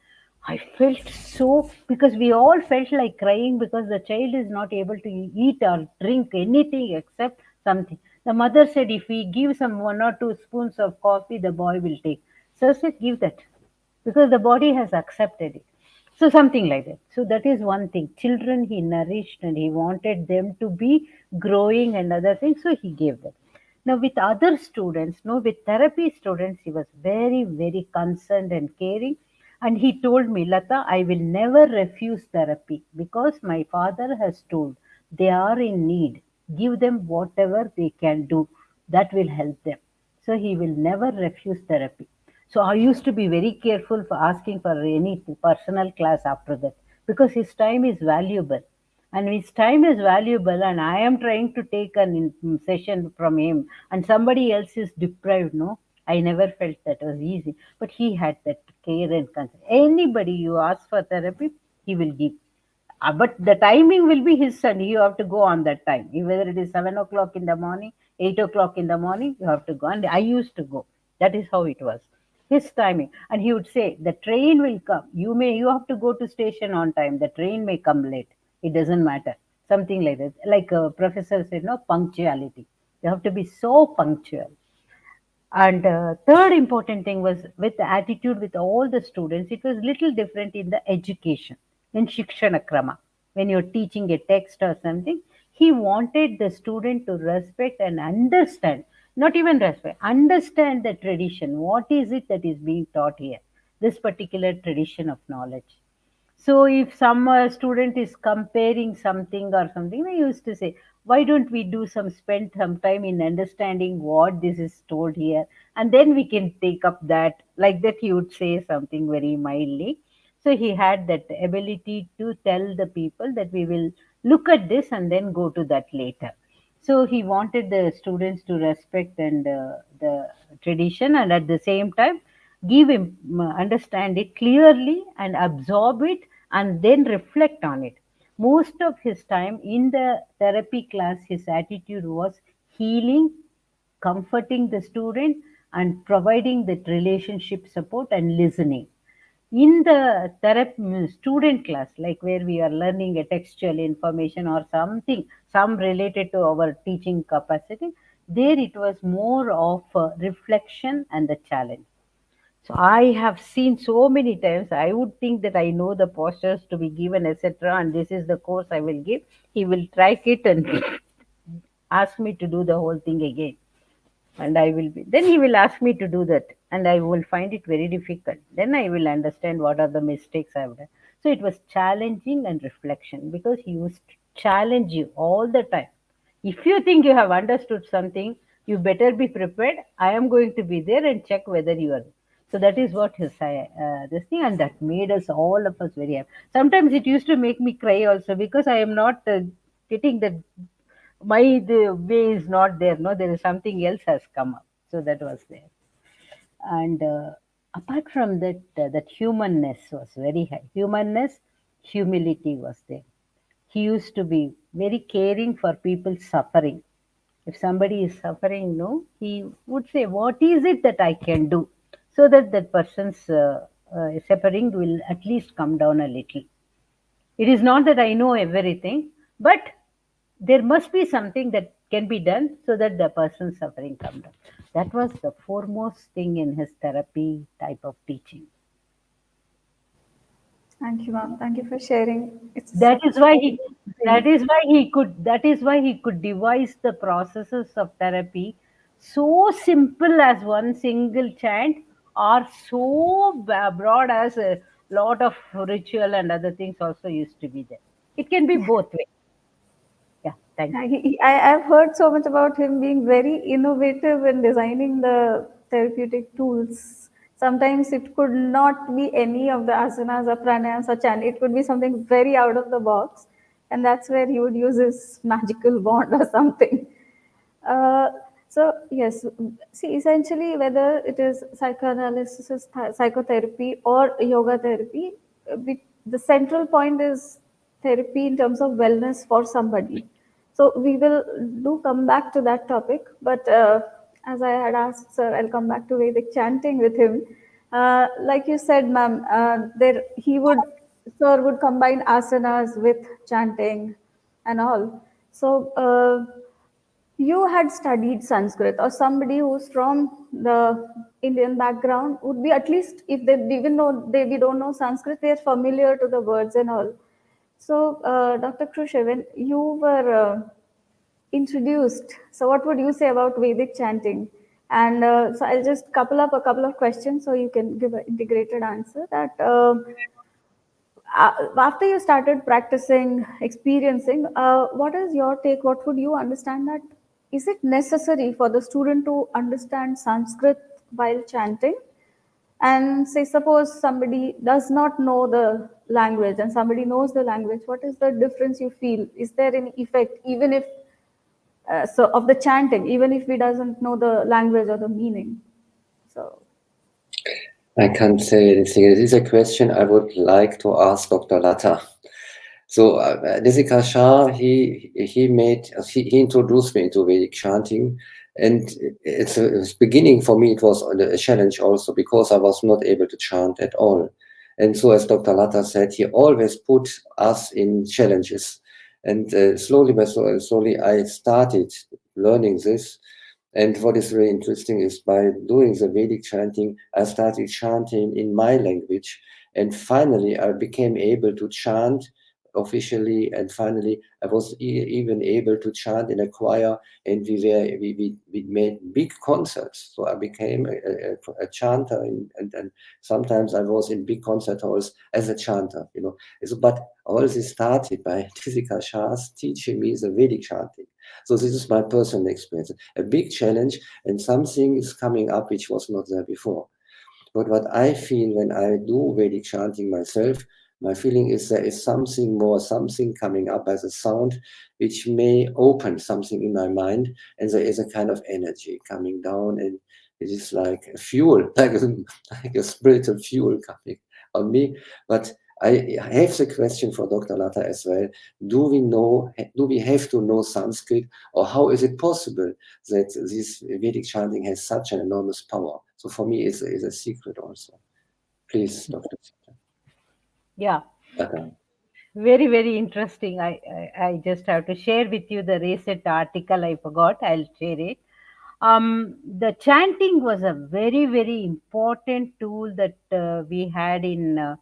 [SPEAKER 3] I felt so, because we all felt like crying because the child is not able to eat or drink anything except something. The mother said, if we give some 1 or 2 spoons of coffee, the boy will take. Sir said, give that, because the body has accepted it. So something like that. So that is one thing. Children he nourished, and he wanted them to be growing and other things. So he gave them. Now with other students, no, with therapy students, he was very, very concerned and caring. And he told me, Latha, I will never refuse therapy because my father has told they are in need. Give them whatever they can do. That will help them. So he will never refuse therapy. So I used to be very careful for asking for any personal class after that, because his time is valuable. And his time is valuable, and I am trying to take an session from him, and somebody else is deprived. No, I never felt that was easy. But he had that care and concern. Anybody you ask for therapy, he will give. But the timing will be his son. You have to go on that time. Whether it is 7 o'clock in the morning, 8 o'clock in the morning, you have to go. And I used to go. That is how it was. His timing. And he would say, the train will come. You have to go to station on time. The train may come late. It doesn't matter. Something like that. Like a professor said, no, punctuality. You have to be so punctual. And third important thing was with the attitude with all the students, it was little different in the education, in Shikshana Krama. When you're teaching a text or something, he wanted the student to respect and understand, not even respect, understand the tradition. What is it that is being taught here? This particular tradition of knowledge. So if some student is comparing something or something, I used to say, why don't we do spend some time in understanding what this is told here, and then we can take up that. Like that, he would say something very mildly. So he had that ability to tell the people that we will look at this and then go to that later. So he wanted the students to respect and the tradition, and at the same time give him understand it clearly and absorb it and then reflect on it. Most of his time in the therapy class, his attitude was healing, comforting the student, and providing that relationship support and listening. In the therapy student class, like where we are learning a textual information or something, some related to our teaching capacity, there it was more of reflection and the challenge. So I have seen so many times. I would think that I know the postures to be given, etc., and this is the course I will give. He will track it and ask me to do the whole thing again. And I will be, then he will ask me to do that, and I will find it very difficult. Then I will understand what are the mistakes I've done. So it was challenging and reflection, because he used to challenge you all the time. If you think you have understood something, you better be prepared. I am going to be there and check whether you are. So that is what his this thing, and that made us, all of us, very happy. Sometimes it used to make me cry also, because I am not getting the, my the way is not there. No, there is something else has come up. So that was there. And apart from that, that humanness was very high. Humanness, humility was there. He used to be very caring for people suffering. If somebody is suffering, no, he would say, what is it that I can do, so that that person's suffering will at least come down a little. It is not that I know everything, but there must be something that can be done, so that the person's suffering come down. That was the foremost thing in his therapy type of teaching.
[SPEAKER 1] Thank you, ma'am. Thank you for sharing. It's
[SPEAKER 3] That is why
[SPEAKER 1] very
[SPEAKER 3] he,
[SPEAKER 1] interesting.
[SPEAKER 3] that is why he could devise the processes of therapy so simple as one single chant, or so broad as a lot of ritual and other things also used to be there. It can be both way. Yeah, thank you.
[SPEAKER 1] I've heard so much about him being very innovative in designing the therapeutic tools. Sometimes it could not be any of the asanas or pranayams or chant. It could be something very out of the box. And that's where he would use his magical wand or something. Uh, so yes, see, essentially, whether it is psychoanalysis, psychotherapy, or yoga therapy, the central point is therapy in terms of wellness for somebody. So we will do come back to that topic, but as I had asked, sir, I'll come back to Vedic chanting with him. Like you said, ma'am, there he would, sir would combine asanas with chanting and all. So. You had studied Sanskrit, or somebody who's from the Indian background would be, at least if they even know they we don't know Sanskrit, they're familiar to the words and all. So, Dr. Krushe, when you were introduced, so what would you say about Vedic chanting? And so I'll just couple up a couple of questions so you can give an integrated answer. That after you started practicing, experiencing, what is your take? What would you understand that? Is it necessary for the student to understand Sanskrit while chanting? And say, suppose somebody does not know the language and somebody knows the language, what is the difference you feel? Is there any effect, even if, so of the chanting, even if we doesn't know the language or the meaning? So
[SPEAKER 2] I can't say anything. It is a question I would like to ask Dr. Latha. So Jessica Shah, he introduced me into Vedic chanting, and it's beginning for me. It was a challenge also, because I was not able to chant at all. And so, as Dr. Latha said, he always put us in challenges. And slowly by slowly, I started learning this. And what is very interesting is, by doing the Vedic chanting, I started chanting in my language. And finally, I became able to chant officially. And finally, I was even able to chant in a choir. And we made big concerts. So I became a chanter. And sometimes I was in big concert halls as a chanter, you know. So, but all this started by Jessica Shah's teaching me the Vedic chanting. So this is my personal experience. A big challenge, and something is coming up which was not there before. But what I feel when I do Vedic chanting myself, my feeling is there is something more, something coming up as a sound, which may open something in my mind, and there is a kind of energy coming down, and it is like a fuel, like a spiritual fuel coming on me. But I have the question for Dr. Latha as well. Do we have to know Sanskrit, or how is it possible that this Vedic chanting has such an enormous power? So for me, it's a secret also. Please, Dr.
[SPEAKER 3] Yeah,
[SPEAKER 2] Latha.
[SPEAKER 3] very, very interesting. I just have to share with you the recent article. I forgot. I'll share it. The chanting was a very, very important tool that we had in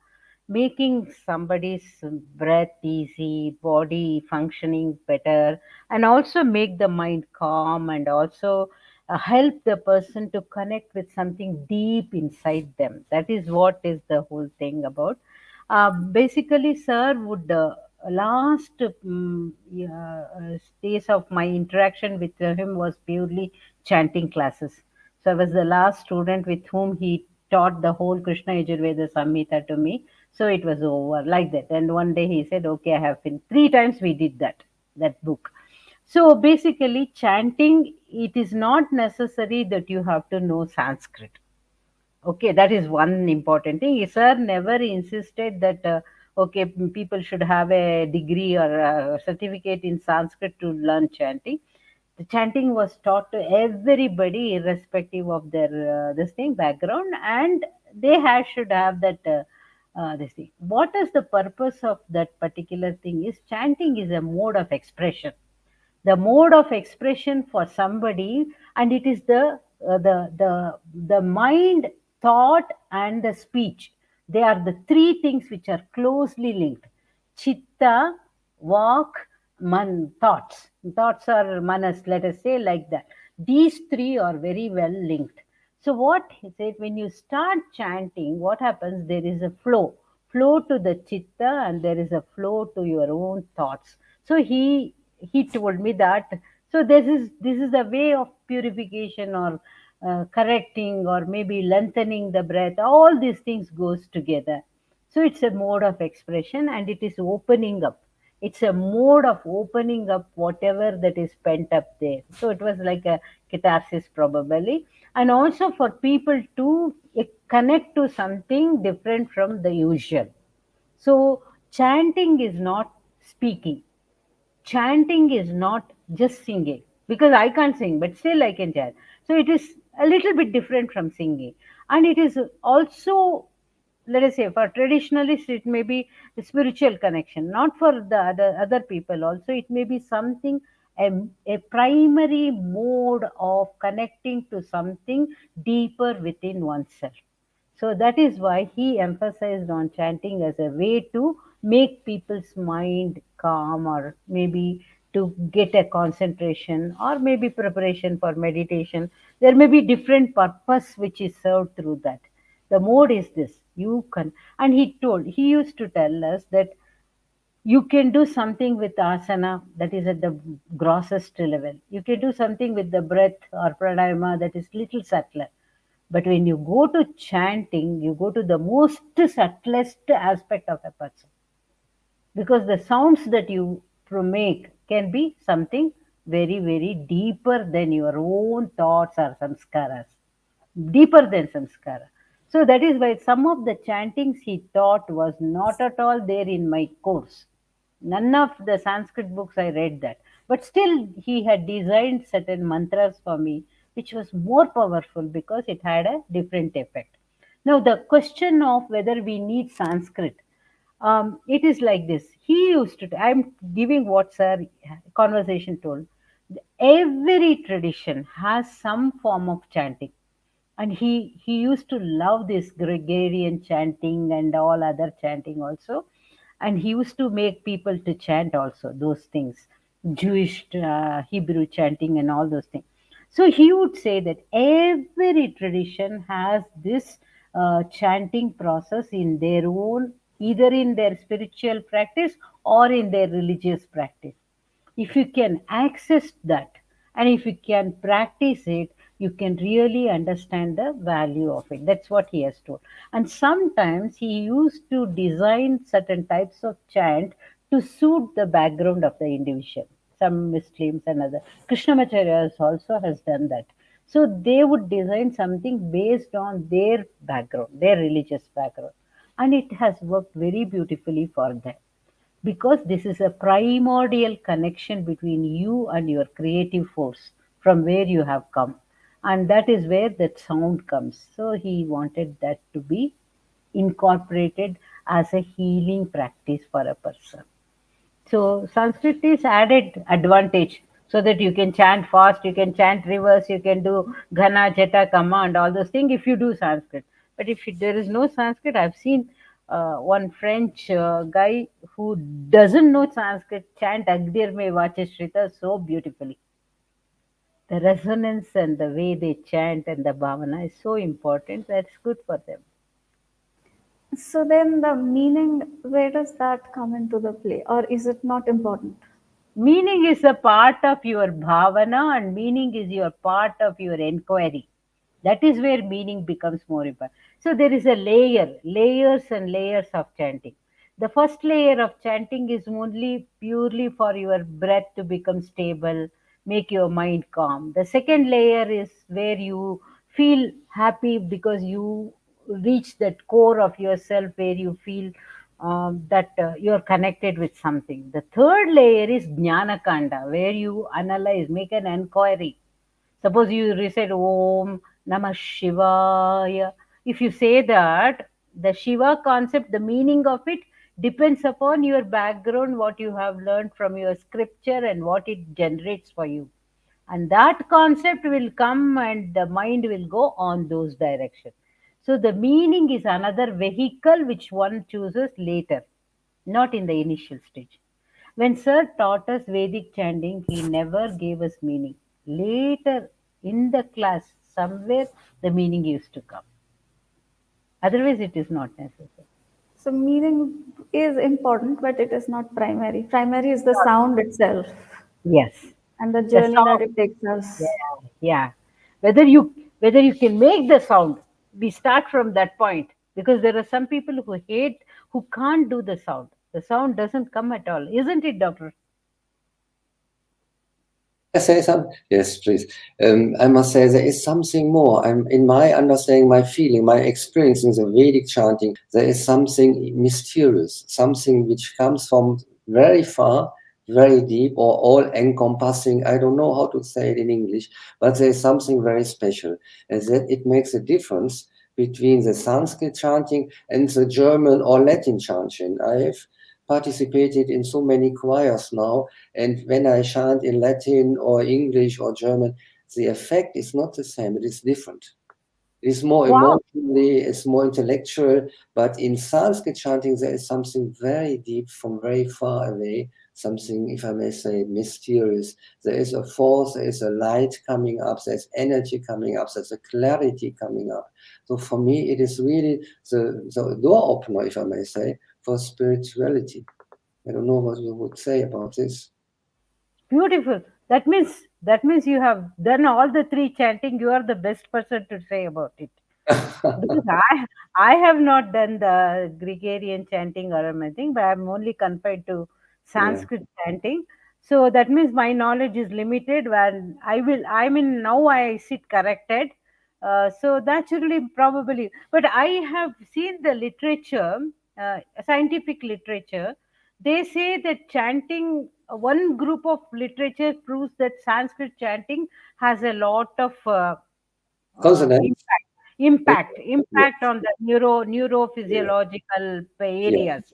[SPEAKER 3] making somebody's breath easy, body functioning better, and also make the mind calm, and also help the person to connect with something deep inside them. That is what is the whole thing about. Basically, sir would last yeah, days of my interaction with him was purely chanting classes. So I was the last student with whom he taught the whole Krishna Yajurveda Samhita to me. So it was over like that. And one day he said, "Okay, I have been 3 times we did that book." So basically, chanting, it is not necessary that you have to know Sanskrit. Okay, that is one important thing. Sir never insisted that, okay, people should have a degree or a certificate in Sanskrit to learn chanting. The chanting was taught to everybody, irrespective of their this thing background, and they should have that this thing. What is the purpose of that particular thing? Is chanting is a mode of expression, the mode of expression for somebody, and it is the mind, thought, and the speech. They are the three things which are closely linked: chitta, walk, thoughts are manas, let us say, like that. These three are very well linked. So what he said, when you start chanting, what happens, there is a flow to the chitta, and there is a flow to your own thoughts. So he told me that, so this is a way of purification, or correcting, or maybe lengthening the breath. All these things goes together. So it's a mode of expression, and it is opening up. It's a mode of opening up whatever that is pent up there. So it was like a catharsis, probably. And also for people to connect to something different from the usual. So chanting is not speaking. Chanting is not just singing, because I can't sing, but still I can chant. So it is a little bit different from singing. And it is also, let us say, for traditionalists, it may be a spiritual connection, not for the other people. Also, it may be something, a primary mode of connecting to something deeper within oneself. So that is why he emphasized on chanting as a way to make people's mind calm, or maybe to get a concentration, or maybe preparation for meditation. There may be different purpose which is served through that. The mode is this. You can, and he used to tell us that you can do something with asana, that is at the grossest level. You can do something with the breath or pranayama, that is little subtler. But when you go to chanting, you go to the most subtlest aspect of a person, because the sounds that you make can be something very, very deeper than your own thoughts or samskaras, deeper than samskara. So that is why some of the chantings he taught was not at all there in my course. None of the Sanskrit books I read that. But still, he had designed certain mantras for me, which was more powerful because it had a different effect. Now, the question of whether we need Sanskrit, it is like this. He used to, I'm giving what Sir conversation told. Every tradition has some form of chanting, and he used to love this Gregorian chanting and all other chanting also. And he used to make people to chant also those things, Jewish, Hebrew chanting and all those things. So he would say that every tradition has this chanting process in their own, either in their spiritual practice or in their religious practice. If you can access that, and if you can practice it, you can really understand the value of it. That's what he has told. And sometimes he used to design certain types of chant to suit the background of the individual. Some Muslims and other Krishnamacharya also has done that. So they would design something based on their background, their religious background, and it has worked very beautifully for them, because this is a primordial connection between you and your creative force from where you have come, and that is where that sound comes. So he wanted that to be incorporated as a healing practice for a person. So Sanskrit is added advantage, so that you can chant fast, you can chant reverse, you can do ghana, jata, kama, and all those things if you do Sanskrit. But if there is no Sanskrit, I've seen one French guy who doesn't know Sanskrit chant Agdir me vache Shrita so beautifully. The resonance and the way they chant and the bhavana is so important. That's good for them.
[SPEAKER 1] So then the meaning, where does that come into the play, or is it not important?
[SPEAKER 3] Meaning is a part of your bhavana, and meaning is your part of your inquiry. That is where meaning becomes more important. So there is a layers and layers of chanting. The first layer of chanting is only purely for your breath to become stable, make your mind calm. The second layer is where you feel happy because you reach that core of yourself where you feel that you're connected with something. The third layer is jnana kanda, where you analyze, make an inquiry. Suppose you recite Om Namah Shivaya. If you say that, the Shiva concept, the meaning of it depends upon your background, what you have learned from your scripture, and what it generates for you. And that concept will come and the mind will go on those directions. So the meaning is another vehicle which one chooses later, not in the initial stage. When Sir taught us Vedic chanting, he never gave us meaning. Later in the class, somewhere the meaning used to come. Otherwise, it is not necessary.
[SPEAKER 1] So meaning is important, but it is not primary. Primary is the sound itself
[SPEAKER 3] Yes,
[SPEAKER 1] and the
[SPEAKER 3] the
[SPEAKER 1] journey that
[SPEAKER 3] sound.
[SPEAKER 1] it takes
[SPEAKER 3] Yeah,
[SPEAKER 1] us.
[SPEAKER 3] yeah. Whether you can make the sound, we start from that point because there are some people who can't do the sound. The sound doesn't come at all, isn't it, Doctor?
[SPEAKER 2] I say something? Yes, please. I must say there is something more. I'm in my understanding, my feeling, my experience in the Vedic chanting. There is something mysterious, something which comes from very far, very deep, or all encompassing. I don't know how to say it in English, but there is something very special, and that it makes a difference between the Sanskrit chanting and the German or Latin chanting. I have participated in so many choirs now, and when I chant in Latin or English or German, the effect is not the same, it is different. It is more
[SPEAKER 3] Wow.
[SPEAKER 2] emotionally, it's more intellectual, but in Sanskrit chanting, there is something very deep from very far away, something, if I may say, mysterious. There is a force, there is a light coming up, there's energy coming up, there's a clarity coming up. So for me, it is really the door opener, if I may say, for spirituality. I don't know what you would say about this.
[SPEAKER 3] Beautiful. That means you have done all the three chanting. You are the best person to say about it. Because I have not done the Gregorian chanting or anything, but I'm only confined to
[SPEAKER 2] Yeah.
[SPEAKER 3] Sanskrit chanting. So that means my knowledge is limited. When I mean, now I sit corrected. So naturally, probably, but I have seen the literature, scientific literature. They say that chanting, one group of literature proves that Sanskrit chanting has a lot of
[SPEAKER 2] Consonants?
[SPEAKER 3] impact
[SPEAKER 2] Yes.
[SPEAKER 3] on the
[SPEAKER 2] Yeah.
[SPEAKER 3] neurophysiological
[SPEAKER 2] Yeah.
[SPEAKER 3] areas.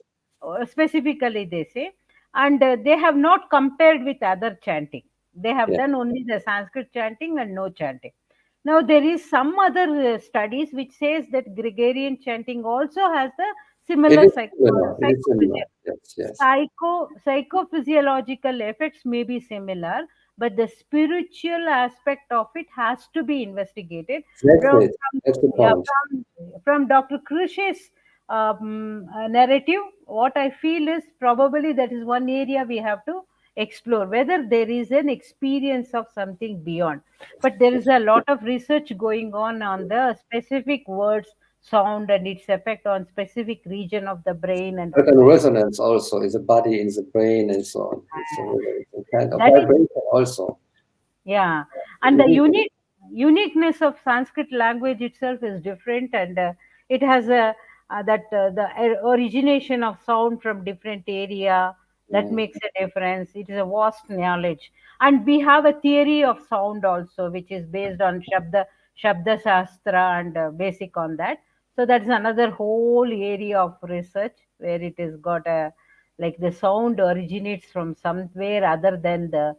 [SPEAKER 3] Specifically they say, and they have not compared with other chanting. They have
[SPEAKER 2] Yeah.
[SPEAKER 3] done only the Sanskrit chanting and no chanting. Now there is some other studies which says that Gregorian chanting also has the
[SPEAKER 2] It
[SPEAKER 3] similar
[SPEAKER 2] is similar. It is similar. Yes. Yes.
[SPEAKER 3] psychophysiological effects may be similar, but the spiritual aspect of it has to be investigated.
[SPEAKER 2] That's
[SPEAKER 3] From,
[SPEAKER 2] it.
[SPEAKER 3] from
[SPEAKER 2] That's the
[SPEAKER 3] yeah,
[SPEAKER 2] point.
[SPEAKER 3] from Dr. Krushe's narrative, what I feel is probably that is one area we have to explore whether there is an experience of something beyond. But there is a lot of research going on the specific words, sound, and its effect on specific region of the brain and
[SPEAKER 2] Certain
[SPEAKER 3] everything.
[SPEAKER 2] resonance also in the body, in the brain, and so on. It's a kind of
[SPEAKER 3] That is,
[SPEAKER 2] vibration also.
[SPEAKER 3] yeah, and the
[SPEAKER 2] It is.
[SPEAKER 3] uniqueness of Sanskrit language itself is different, and it has a that the origination of sound from different area that
[SPEAKER 2] Mm.
[SPEAKER 3] makes a difference. It is a vast knowledge, and we have a theory of sound also, which is based on Shabda Shastra and basic on that. So that's another whole area of research where it has got a like the sound originates from somewhere other than the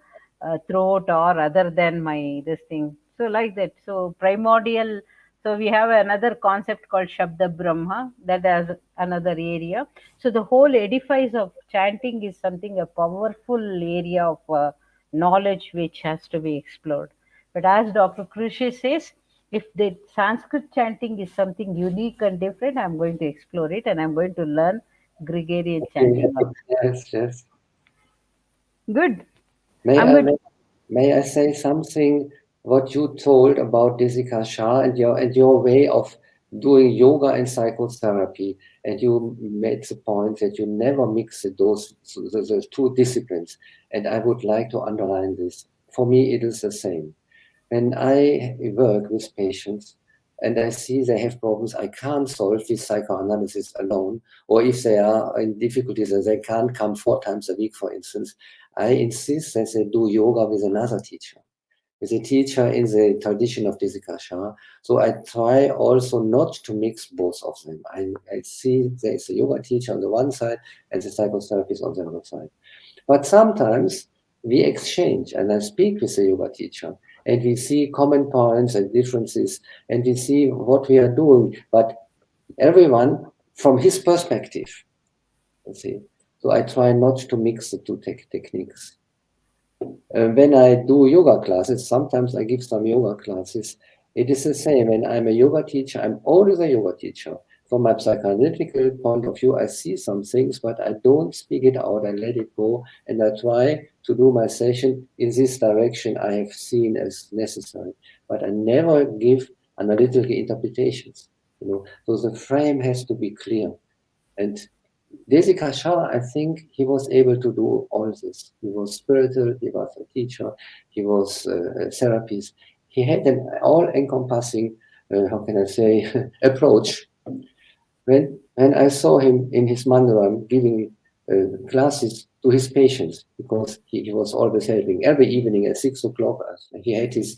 [SPEAKER 3] throat or other than my this thing. So like that. So primordial. So we have another concept called Shabda Brahma that has another area. So the whole edifice of chanting is something a powerful area of knowledge which has to be explored. But as Dr. Krushe says, if the Sanskrit chanting is something unique and different, I'm going to explore it, and I'm going to learn Gregorian chanting also.
[SPEAKER 2] Yes, yes.
[SPEAKER 3] Good.
[SPEAKER 2] May
[SPEAKER 3] I'm
[SPEAKER 2] I,
[SPEAKER 3] going
[SPEAKER 2] may,
[SPEAKER 3] to,
[SPEAKER 2] may I say something what you told about Jessica Shah and your way of doing yoga and psychotherapy, and you made the point that you never mix those two disciplines, and I would like to underline this. For me, it is the same. When I work with patients and I see they have problems I can't solve with psychoanalysis alone, or if they are in difficulties and they can't come 4 times a week, for instance, I insist that they do yoga with another teacher, with a teacher in the tradition of Jessica Shah. So I try also not to mix both of them. I see there is a yoga teacher on the one side and the psychotherapist on the other side. But sometimes we exchange, and I speak with the yoga teacher, and we see common points and differences, and we see what we are doing, but everyone from his perspective, you see. So I try not to mix the two techniques. When I do yoga classes, sometimes I give some yoga classes. It is the same. When I'm a yoga teacher, I'm always a yoga teacher. From my psychoanalytical point of view, I see some things, but I don't speak it out. I let it go, and I try to do my session in this direction I have seen as necessary. But I never give analytical interpretations. So the frame has to be clear. And Jessica Shah, I think he was able to do all this. He was spiritual, he was a teacher, he was a therapist. He had an all-encompassing, how can I say, approach. When I saw him in his mandaram giving classes to his patients, because he was always helping every evening at 6 o'clock, he had his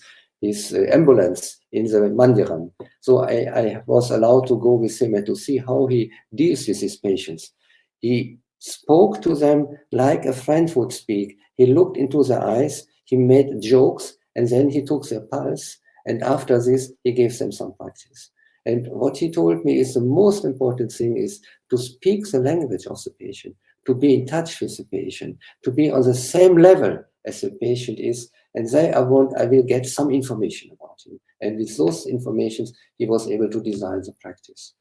[SPEAKER 2] ambulance in the mandiram. So I was allowed to go with him and to see how he deals with his patients. He spoke to them like a friend would speak. He looked into their eyes, he made jokes, and then he took their pulse. And after this, he gave them some practice. And what he told me is the most important thing is to speak the language of the patient, to be in touch with the patient, to be on the same level as the patient is. And then I will get some information about him. And with those informations, he was able to design the practice.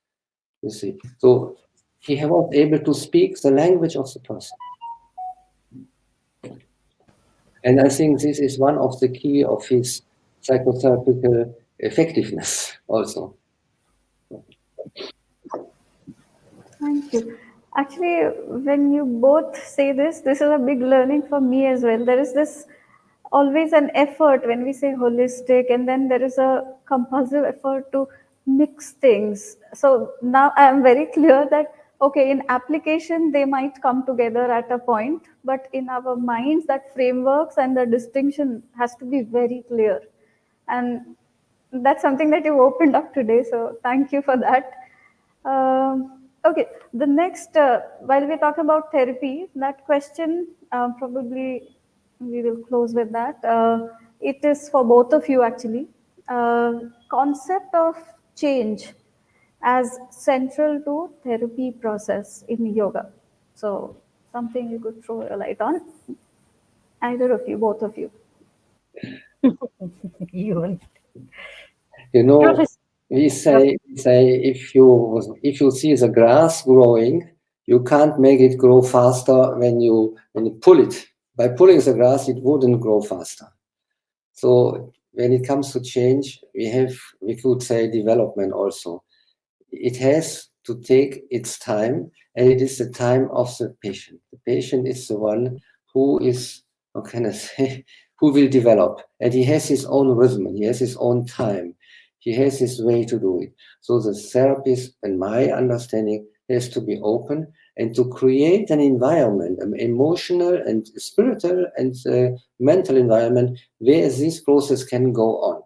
[SPEAKER 2] You see, so he was able to speak the language of the person. And I think this is one of the key of his psychotherapeutical effectiveness also.
[SPEAKER 1] Thank you. Actually, when you both say this is a big learning for me as well. There is this always an effort when we say holistic, and then there is a compulsive effort to mix things. So now I am very clear that, okay, in application, they might come together at a point, but in our minds, that frameworks and the distinction has to be very clear. And that's something that you opened up today. So thank you for that. Okay, the next, while we talk about therapy, that question probably we will close with that. It is for both of you actually. Concept of change as central to therapy process in yoga. So something you could throw a light on. Either of you, both of you.
[SPEAKER 3] you
[SPEAKER 2] You know,
[SPEAKER 3] Professor.
[SPEAKER 2] we say if you see the grass growing, you can't make it grow faster when you pull it. By pulling the grass, it wouldn't grow faster. So when it comes to change, we could say development also. It has to take its time, and it is the time of the patient. The patient is the one who is, how can I say, who will develop, and he has his own rhythm, he has his own time, he has his way to do it. So the therapist, in my understanding, has to be open and to create an environment, an emotional and spiritual and mental environment where this process can go on.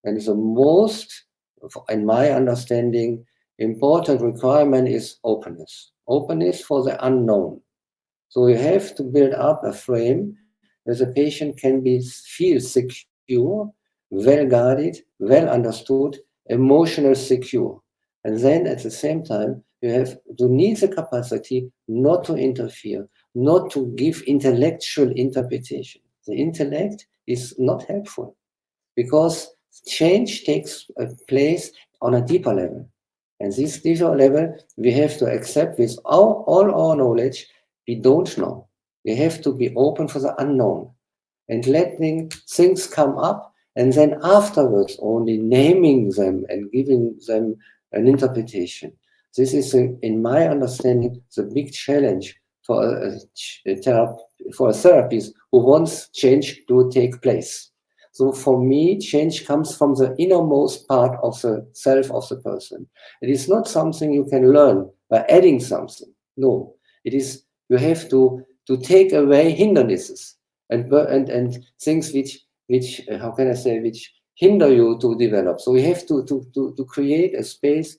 [SPEAKER 2] And the most, in my understanding, important requirement is openness. Openness for the unknown. So you have to build up a frame where the patient can feel secure, well guarded, well understood, emotional secure. And then at the same time, you need the capacity not to interfere, not to give intellectual interpretation. The intellect is not helpful. because change takes place on a deeper level. And this deeper level, we have to accept with all our knowledge, we don't know. We have to be open for the unknown and letting things come up, and then afterwards only naming them and giving them an interpretation. This is, in my understanding, the big challenge for a therapist who wants change to take place. So for me, change comes from the innermost part of the self of the person. It is not something you can learn by adding something. No, it is you have to take away hindrances and things which how can I say, which hinder you to develop. So we have to create a space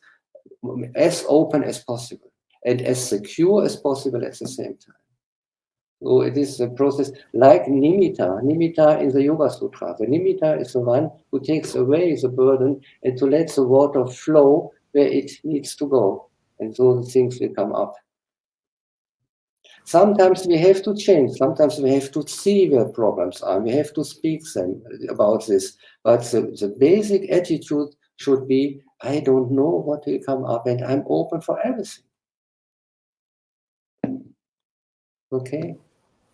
[SPEAKER 2] as open as possible and as secure as possible at the same time. So it is a process like nimitta. Nimitta in the Yoga Sutra. The nimitta is the one who takes away the burden and to let the water flow where it needs to go. And so the things will come up. Sometimes we have to change. Sometimes we have to see where problems are. We have to speak them about this. But the basic attitude should be, I don't know what will come up and I'm open for everything. Okay?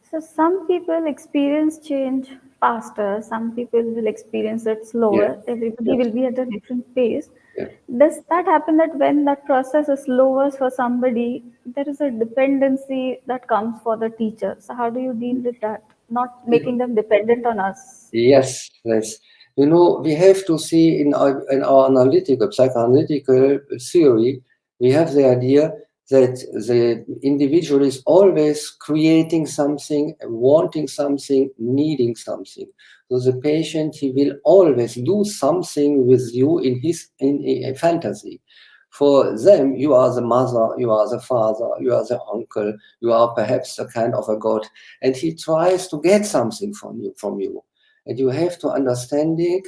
[SPEAKER 1] So some people experience change faster, some people will experience it slower.
[SPEAKER 2] Yeah.
[SPEAKER 1] Everybody
[SPEAKER 2] Yeah.
[SPEAKER 1] will be at a different pace.
[SPEAKER 2] Yeah.
[SPEAKER 1] Does that happen that when that process is slower for somebody, there is a dependency that comes for the teacher? So how do you deal with that? Not making them dependent on us.
[SPEAKER 2] Yes, yes. You know, we have to see in our analytical, psychoanalytical theory, we have the idea that the individual is always creating something, wanting something, needing something. So the patient, he will always do something with you in a fantasy. For them, you are the mother, you are the father, you are the uncle, you are perhaps a kind of a god, and he tries to get something from you. And you have to understand it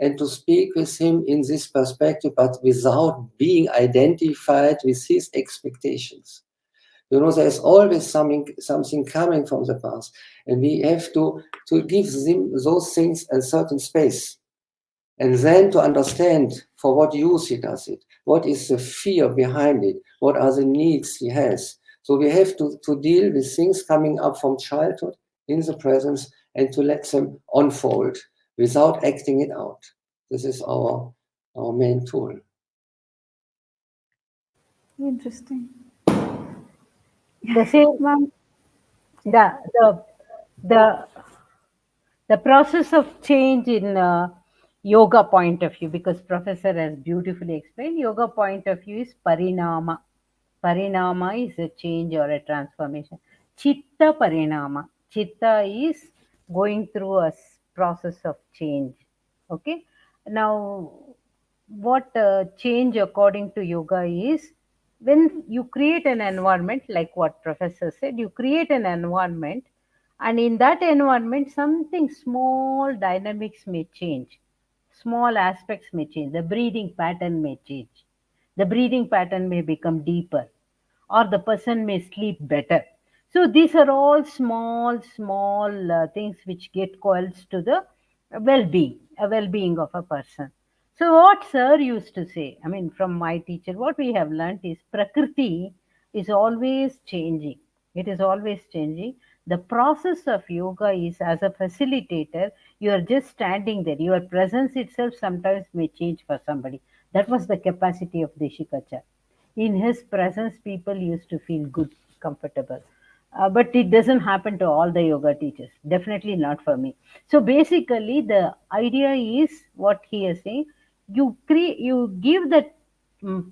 [SPEAKER 2] and to speak with him in this perspective, but without being identified with his expectations. You know, there's always something coming from the past, and we have to give them those things a certain space. And then to understand for what use he does it, what is the fear behind it, what are the needs he has. So we have to deal with things coming up from childhood in the presence and to let them unfold without acting it out. This is our main tool.
[SPEAKER 1] Interesting.
[SPEAKER 3] The same,
[SPEAKER 1] Ma'am,
[SPEAKER 3] the the the the process of change in yoga point of view, because professor has beautifully explained, yoga point of view is parinama. Parinama is a change or a transformation. Chitta parinama. Chitta is going through a process of change. Okay. Now, what change according to yoga is, when you create an environment, like what professor said, you create an environment, and in that environment, something small dynamics may change. Small aspects may change. The breathing pattern may change. The breathing pattern may become deeper, or the person may sleep better. So these are all small things which get coils to the well-being of a person. So what sir used to say, I mean, from my teacher, what we have learned is Prakriti is always changing. It is always changing. The process of yoga is, as a facilitator, you are just standing there. Your presence itself sometimes may change for somebody. That was the capacity of Deshikacha. In his presence, people used to feel good, comfortable. But it doesn't happen to all the yoga teachers. Definitely not for me. So basically, the idea is what he is saying. You give that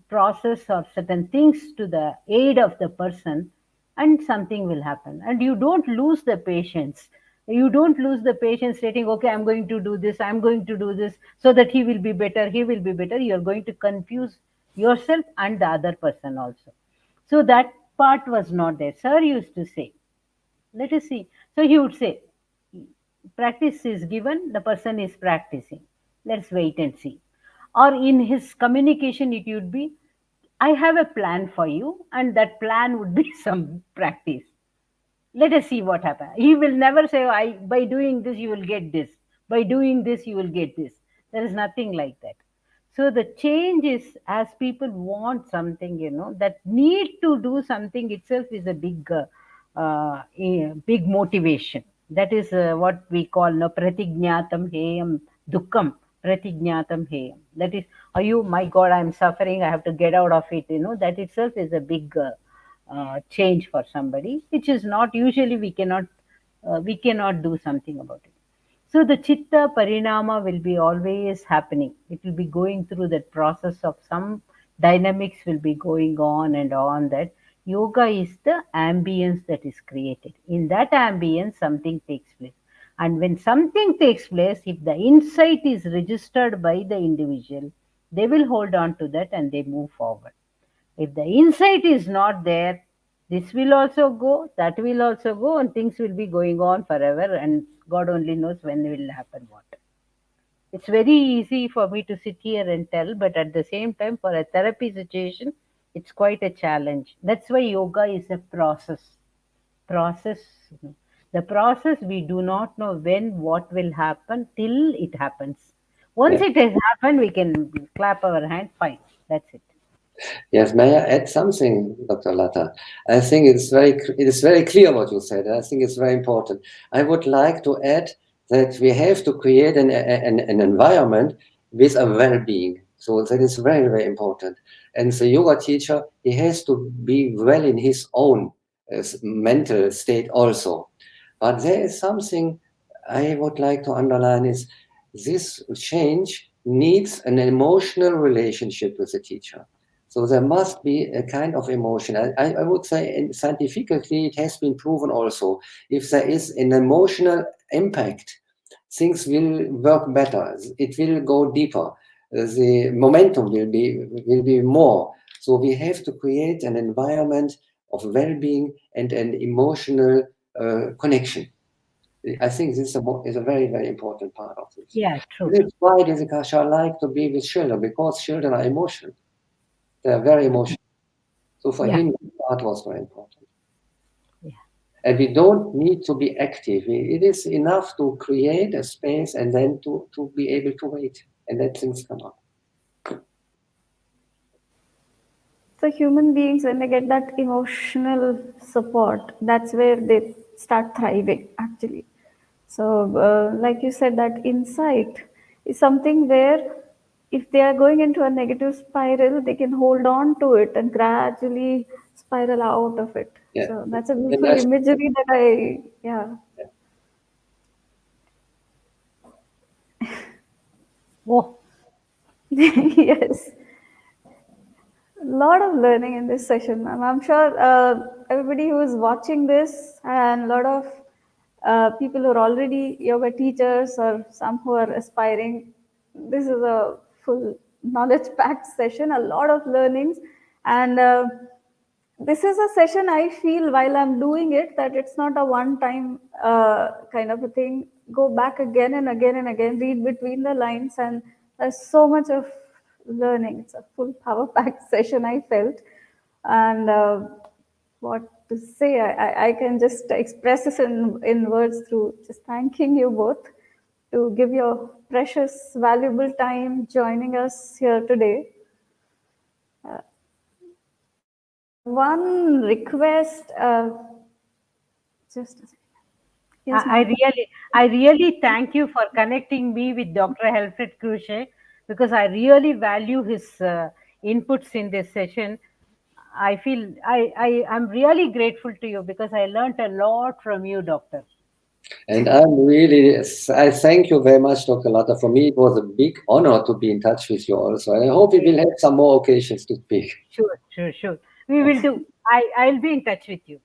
[SPEAKER 3] process or certain things to the aid of the person, and something will happen. And you don't lose the patience. You don't lose the patience stating, okay, I'm going to do this, I'm going to do this, so that he will be better, he will be better. You're going to confuse yourself and the other person also. So that part was not there. Sir used to say, let us see. So he would say, practice is given, the person is practicing. Let's wait and see. Or in his communication, it would be, I have a plan for you, and that plan would be some practice. Let us see what happens. He will never say, by doing this, you will get this. by doing this you will get this. There is nothing like that. So the change is, as people want something, that need to do something itself is a big motivation. That is what we call no pratignatam heyam dukkam pratignatam heyam. That is, are you, my God, I'm suffering, I have to get out of it. That itself is a big change for somebody, which is not usually we cannot do something about it. So the chitta parinama will be always happening. It will be going through that process of some dynamics will be going on and on. That yoga is the ambience that is created. In that ambience, something takes place. And when something takes place, if the insight is registered by the individual, they will hold on to that and they move forward. If the insight is not there, this will also go, that will also go, and things will be going on forever, and God only knows when it will happen what. It's very easy for me to sit here and tell, but at the same time, for a therapy situation, it's quite a challenge. That's why yoga is a process. Process. The process, we do not know when what will happen till it happens. Once
[SPEAKER 2] Yeah.
[SPEAKER 3] it has happened, we can clap our hand, fine. That's it.
[SPEAKER 2] Yes, may I add something, Dr. Latha? I think it is very clear what you said. I think it's very important. I would like to add that we have to create an environment with a well-being. So that is very, very important. And the yoga teacher, he has to be well in his own mental state also. But there is something I would like to underline is this change needs an emotional relationship with the teacher. So there must be a kind of emotion. I would say scientifically it has been proven also. If there is an emotional impact, things will work better. It will go deeper. The momentum will be more. So we have to create an environment of well-being and an emotional connection. I think this is a very, very important part of this.
[SPEAKER 3] Yeah, true.
[SPEAKER 2] This is why the Kasha like to be with children, because children are emotional. They are very emotional. So for him, art was very important.
[SPEAKER 3] Yeah.
[SPEAKER 2] And we don't need to be active. It is enough to create a space and then to be able to wait. And then things come up.
[SPEAKER 1] So human beings, when they get that emotional support, that's where they start thriving, actually. So, like you said, that insight is something where if they are going into a negative spiral, they can hold on to it and gradually spiral out of it.
[SPEAKER 2] Yeah.
[SPEAKER 1] So that's a
[SPEAKER 2] And
[SPEAKER 1] beautiful
[SPEAKER 2] that's,
[SPEAKER 1] imagery that yeah.
[SPEAKER 3] Oh,
[SPEAKER 1] Yes. A lot of learning in this session, ma'am. I'm sure everybody who is watching this and a lot of people who are already yoga teachers or some who are aspiring, this is a full knowledge-packed session, a lot of learnings. And this is a session I feel while I'm doing it that it's not a one-time kind of a thing. Go back again and again and again, read between the lines, and there's so much of learning. It's a full power-packed session, I felt. And what to say, I can just express this in words through just thanking you both to give your precious, valuable time joining us here today. One request, just a second. Yes,
[SPEAKER 3] I
[SPEAKER 1] ma'am.
[SPEAKER 3] really, I really thank you for connecting me with Dr. Hellfried Krusche, because I really value his inputs in this session. I feel I am really grateful to you because I learned a lot from you, Doctor.
[SPEAKER 2] and I thank you very much, Dr. Latha. For me, it was a big honor to be in touch with you also. And I hope we will have some more occasions to speak.
[SPEAKER 3] Sure, sure, sure. We will do. I'll be in touch with you.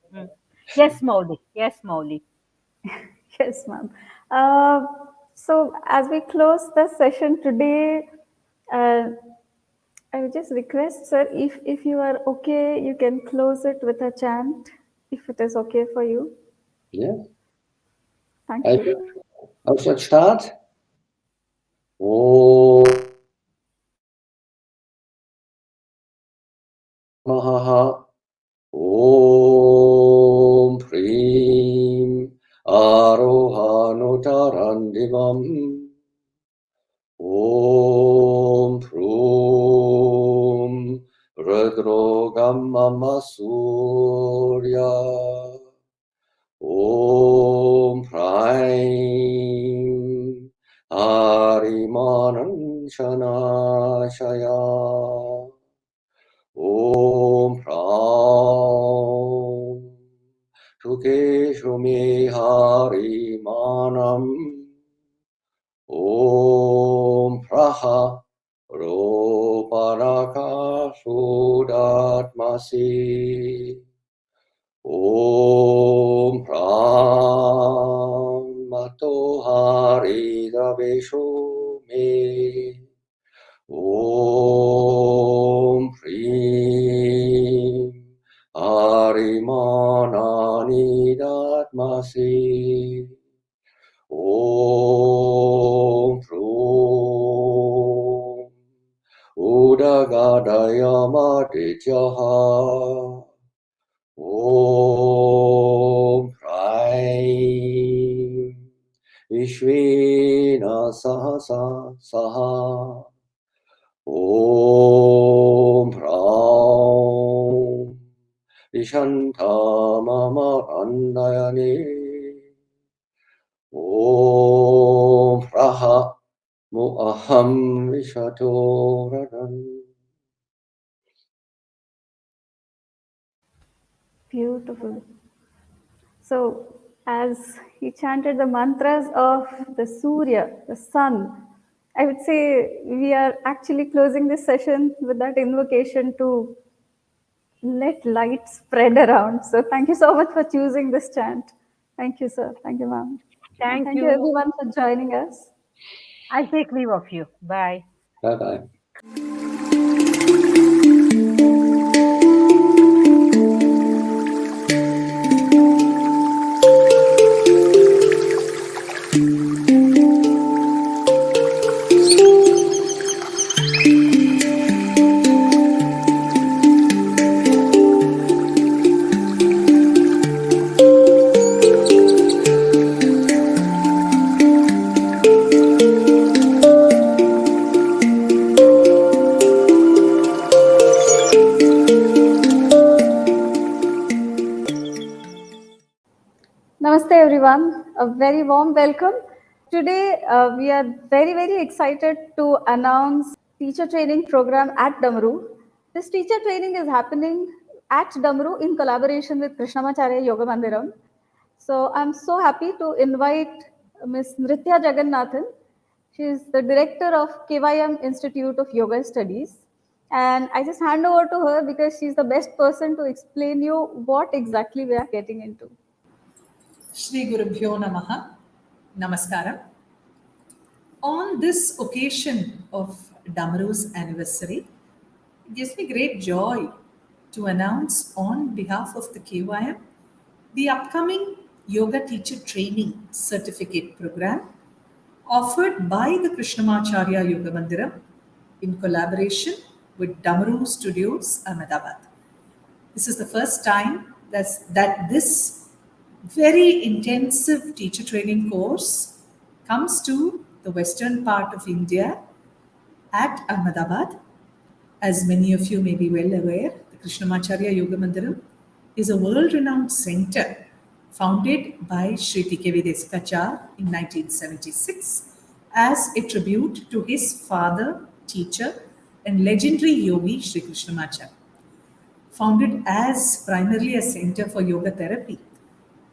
[SPEAKER 3] Yes, Mauli. Yes, Mauli.
[SPEAKER 1] Yes, ma'am. So as we close the session today, uh, I would just request, sir, if you are okay, you can close it with a chant, if it is okay for you.
[SPEAKER 2] Yeah.
[SPEAKER 1] Thank
[SPEAKER 2] I
[SPEAKER 1] you.
[SPEAKER 2] should start. Oh, Mahaha. Om Prim Arohanotarandivam Gammama Surya Om Hraim Harimanan Shanashaya Om Hram Shukeshumi Harimanam Om Praha Roparaka Sudatmasi Om Pram Matohari Davesho Me Om Prim Arimanani Datmasi Om Prum Udagadayama Dityaha Om Hraim Vishvena Sahasa Saha Om Hram Vishantamama Randayane Om Praha Mu'aham Vishatoradan.
[SPEAKER 1] Beautiful. So, as he chanted the mantras of the Surya, the sun, I would say we are actually closing this session with that invocation to let light spread around. So, thank you so much for choosing this chant. Thank you, sir. Thank you, ma'am. And thank you, everyone, for joining us.
[SPEAKER 3] I'll take leave of you. Bye.
[SPEAKER 2] Bye-bye.
[SPEAKER 1] Namaste, everyone. A very warm welcome. Today, we are very, very excited to announce teacher training program at Damaru. This teacher training is happening at Damaru in collaboration with Krishnamacharya Yoga Mandiram. So I'm so happy to invite Ms. Nritya Jagannathan. She is the director of 𝐀𝐸𝐴𝐻 Institute of Yoga Studies. And I just hand over to her because she's the best person to explain you what exactly we are getting into.
[SPEAKER 4] Shri 𝐿 Namaha. Namaskaram. On this occasion of Damaru's anniversary, it gives me great joy to announce on behalf of the 𝐀𝐸𝐴𝐻 the upcoming Yoga Teacher Training Certificate Program offered by the Krishnamacharya Yoga Mandiram in collaboration with Damaru Studios, Ahmedabad. This is the first time that this very intensive teacher training course comes to the western part of India at Ahmedabad. As many of you may be well aware, the Krishnamacharya Yoga Mandiram is a world-renowned center founded by Sri T Krishnamacharya in 1976 as a tribute to his father, teacher, and legendary yogi Sri Krishnamacharya. Founded as primarily a center for yoga therapy,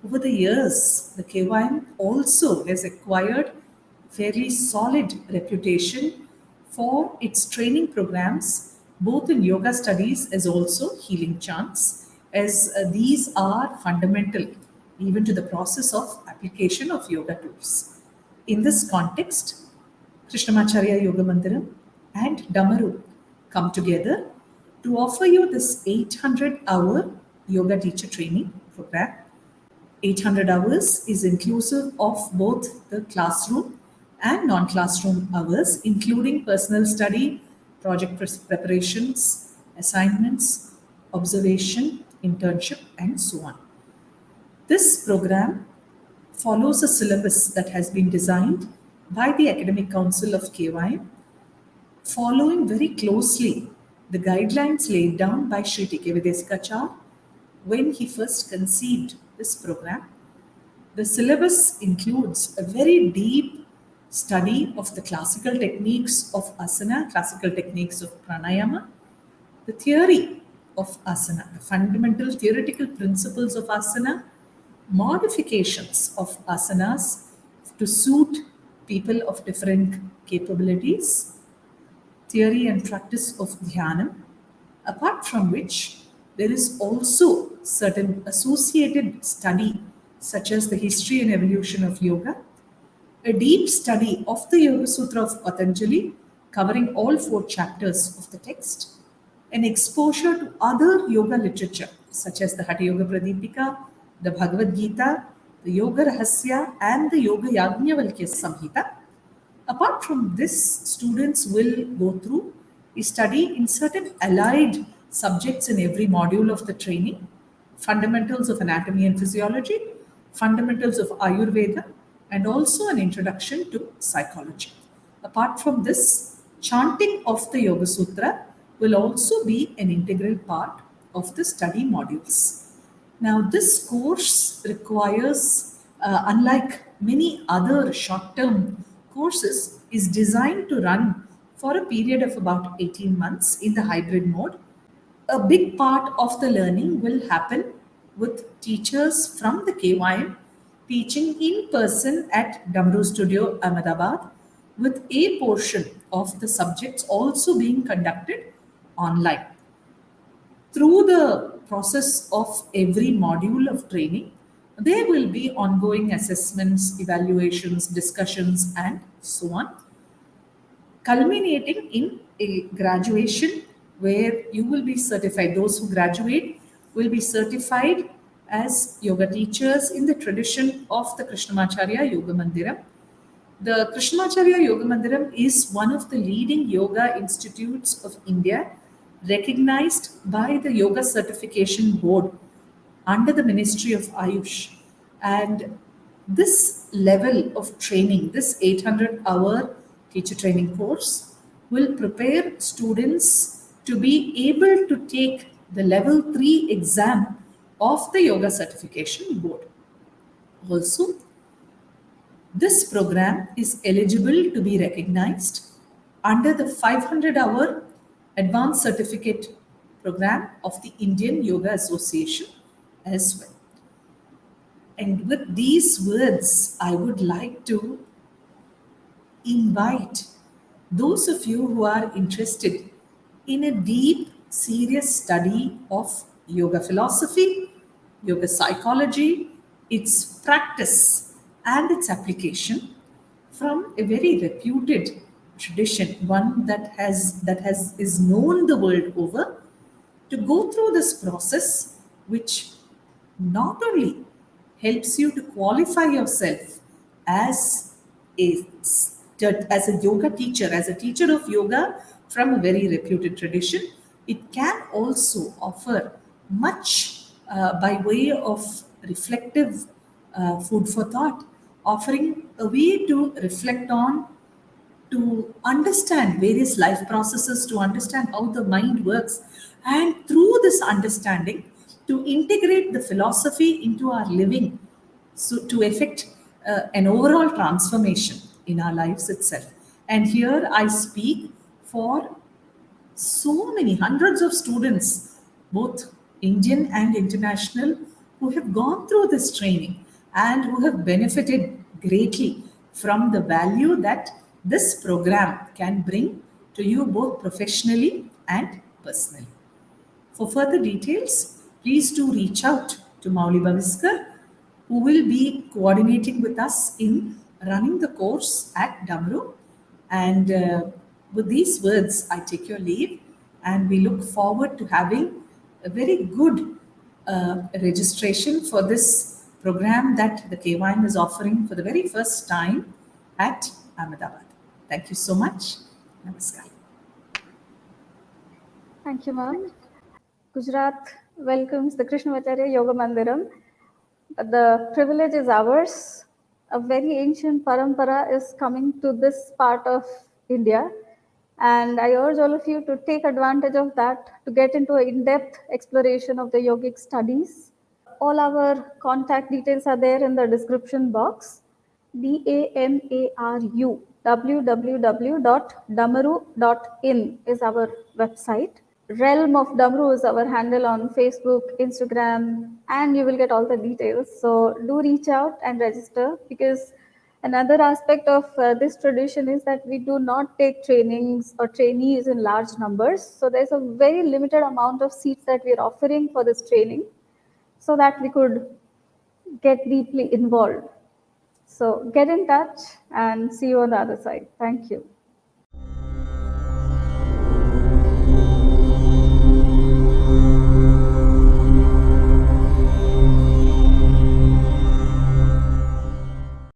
[SPEAKER 4] over the years, the 𝐀𝐸𝐴𝐻 also has acquired fairly solid reputation for its training programs, both in yoga studies as also healing chants, as these are fundamental even to the process of application of yoga tools. In this context, Krishnamacharya Yoga Mandiram and Damaru come together to offer you this 800-hour yoga teacher training program. 800 hours is inclusive of both the classroom and non-classroom hours, including personal study, project preparations, assignments, observation, internship, and so on. This program follows a syllabus that has been designed by the Academic Council of 𝐀𝐸𝐴𝐻, following very closely the guidelines laid down by Sri T Krishnamacharya when he first conceived this program. The syllabus includes a very deep study of the classical techniques of asana, classical techniques of pranayama, the theory of asana, the fundamental theoretical principles of asana, modifications of asanas to suit people of different capabilities, theory and practice of dhyanam, apart from which there is also certain associated study such as the history and evolution of yoga, a deep study of the Yoga Sutra of Patanjali covering all 4 chapters of the text, an exposure to other yoga literature such as the Hatha Yoga Pradipika, the Bhagavad Gita, the Yoga Rahasya and the Yoga Yajnavalkya Samhita. Apart from this, students will go through a study in certain allied subjects in every module of the training, fundamentals of anatomy and physiology, fundamentals of Ayurveda, and also an introduction to psychology. Apart from this, chanting of the Yoga Sutra will also be an integral part of the study modules. Now, this course requires, unlike many other short-term courses, is designed to run for a period of about 18 months in the hybrid mode. A big part of the learning will happen with teachers from the KYM teaching in person at Damaru Studio, Ahmedabad, with a portion of the subjects also being conducted online. Through the process of every module of training, there will be ongoing assessments, evaluations, discussions, and so on, culminating in a graduation where you will be certified. Those who graduate will be certified as yoga teachers in the tradition of the Krishnamacharya Yoga Mandiram. The Krishnamacharya Yoga Mandiram is one of the leading yoga institutes of India, recognized by the Yoga Certification Board under the Ministry of Ayush. And this level of training, this 800-hour teacher training course, will prepare students to be able to take the level 3 exam of the Yoga Certification Board. Also, this program is eligible to be recognized under the 500-hour Advanced Certificate Program of the Indian Yoga Association as well. And with these words, I would like to invite those of you who are interested in a deep, serious study of yoga philosophy, yoga psychology, its practice, and its application from a very reputed tradition, one that is known the world over, to go through this process, which not only helps you to qualify yourself as a yoga teacher, as a teacher of yoga from a very reputed tradition, it can also offer much by way of reflective food for thought, offering a way to reflect on, to understand various life processes, to understand how the mind works, and through this understanding, to integrate the philosophy into our living, so to effect an overall transformation in our lives itself. And here I speak for so many hundreds of students, both Indian and international, who have gone through this training and who have benefited greatly from the value that this program can bring to you both professionally and personally. For further details, please do reach out to Mauli Baviskar, who will be coordinating with us in running the course at Damaru. And with these words, I take your leave, and we look forward to having a very good registration for this program that the KYM is offering for the very first time at Ahmedabad. Thank you so much. Namaskar.
[SPEAKER 1] Thank you, ma'am. Gujarat welcomes the Krishnamacharya Yoga Mandiram. The privilege is ours. A very ancient parampara is coming to this part of India. And I urge all of you to take advantage of that to get into an in-depth exploration of the yogic studies. All our contact details are there in the description box. DAMARU, www.damaru.in is our website. Realm of Damaru is our handle on Facebook, Instagram, and you will get all the details. So do reach out and register, because another aspect of this tradition is that we do not take trainings or trainees in large numbers. So there's a very limited amount of seats that we are offering for this training so that we could get deeply involved. So get in touch and see you on the other side. Thank you.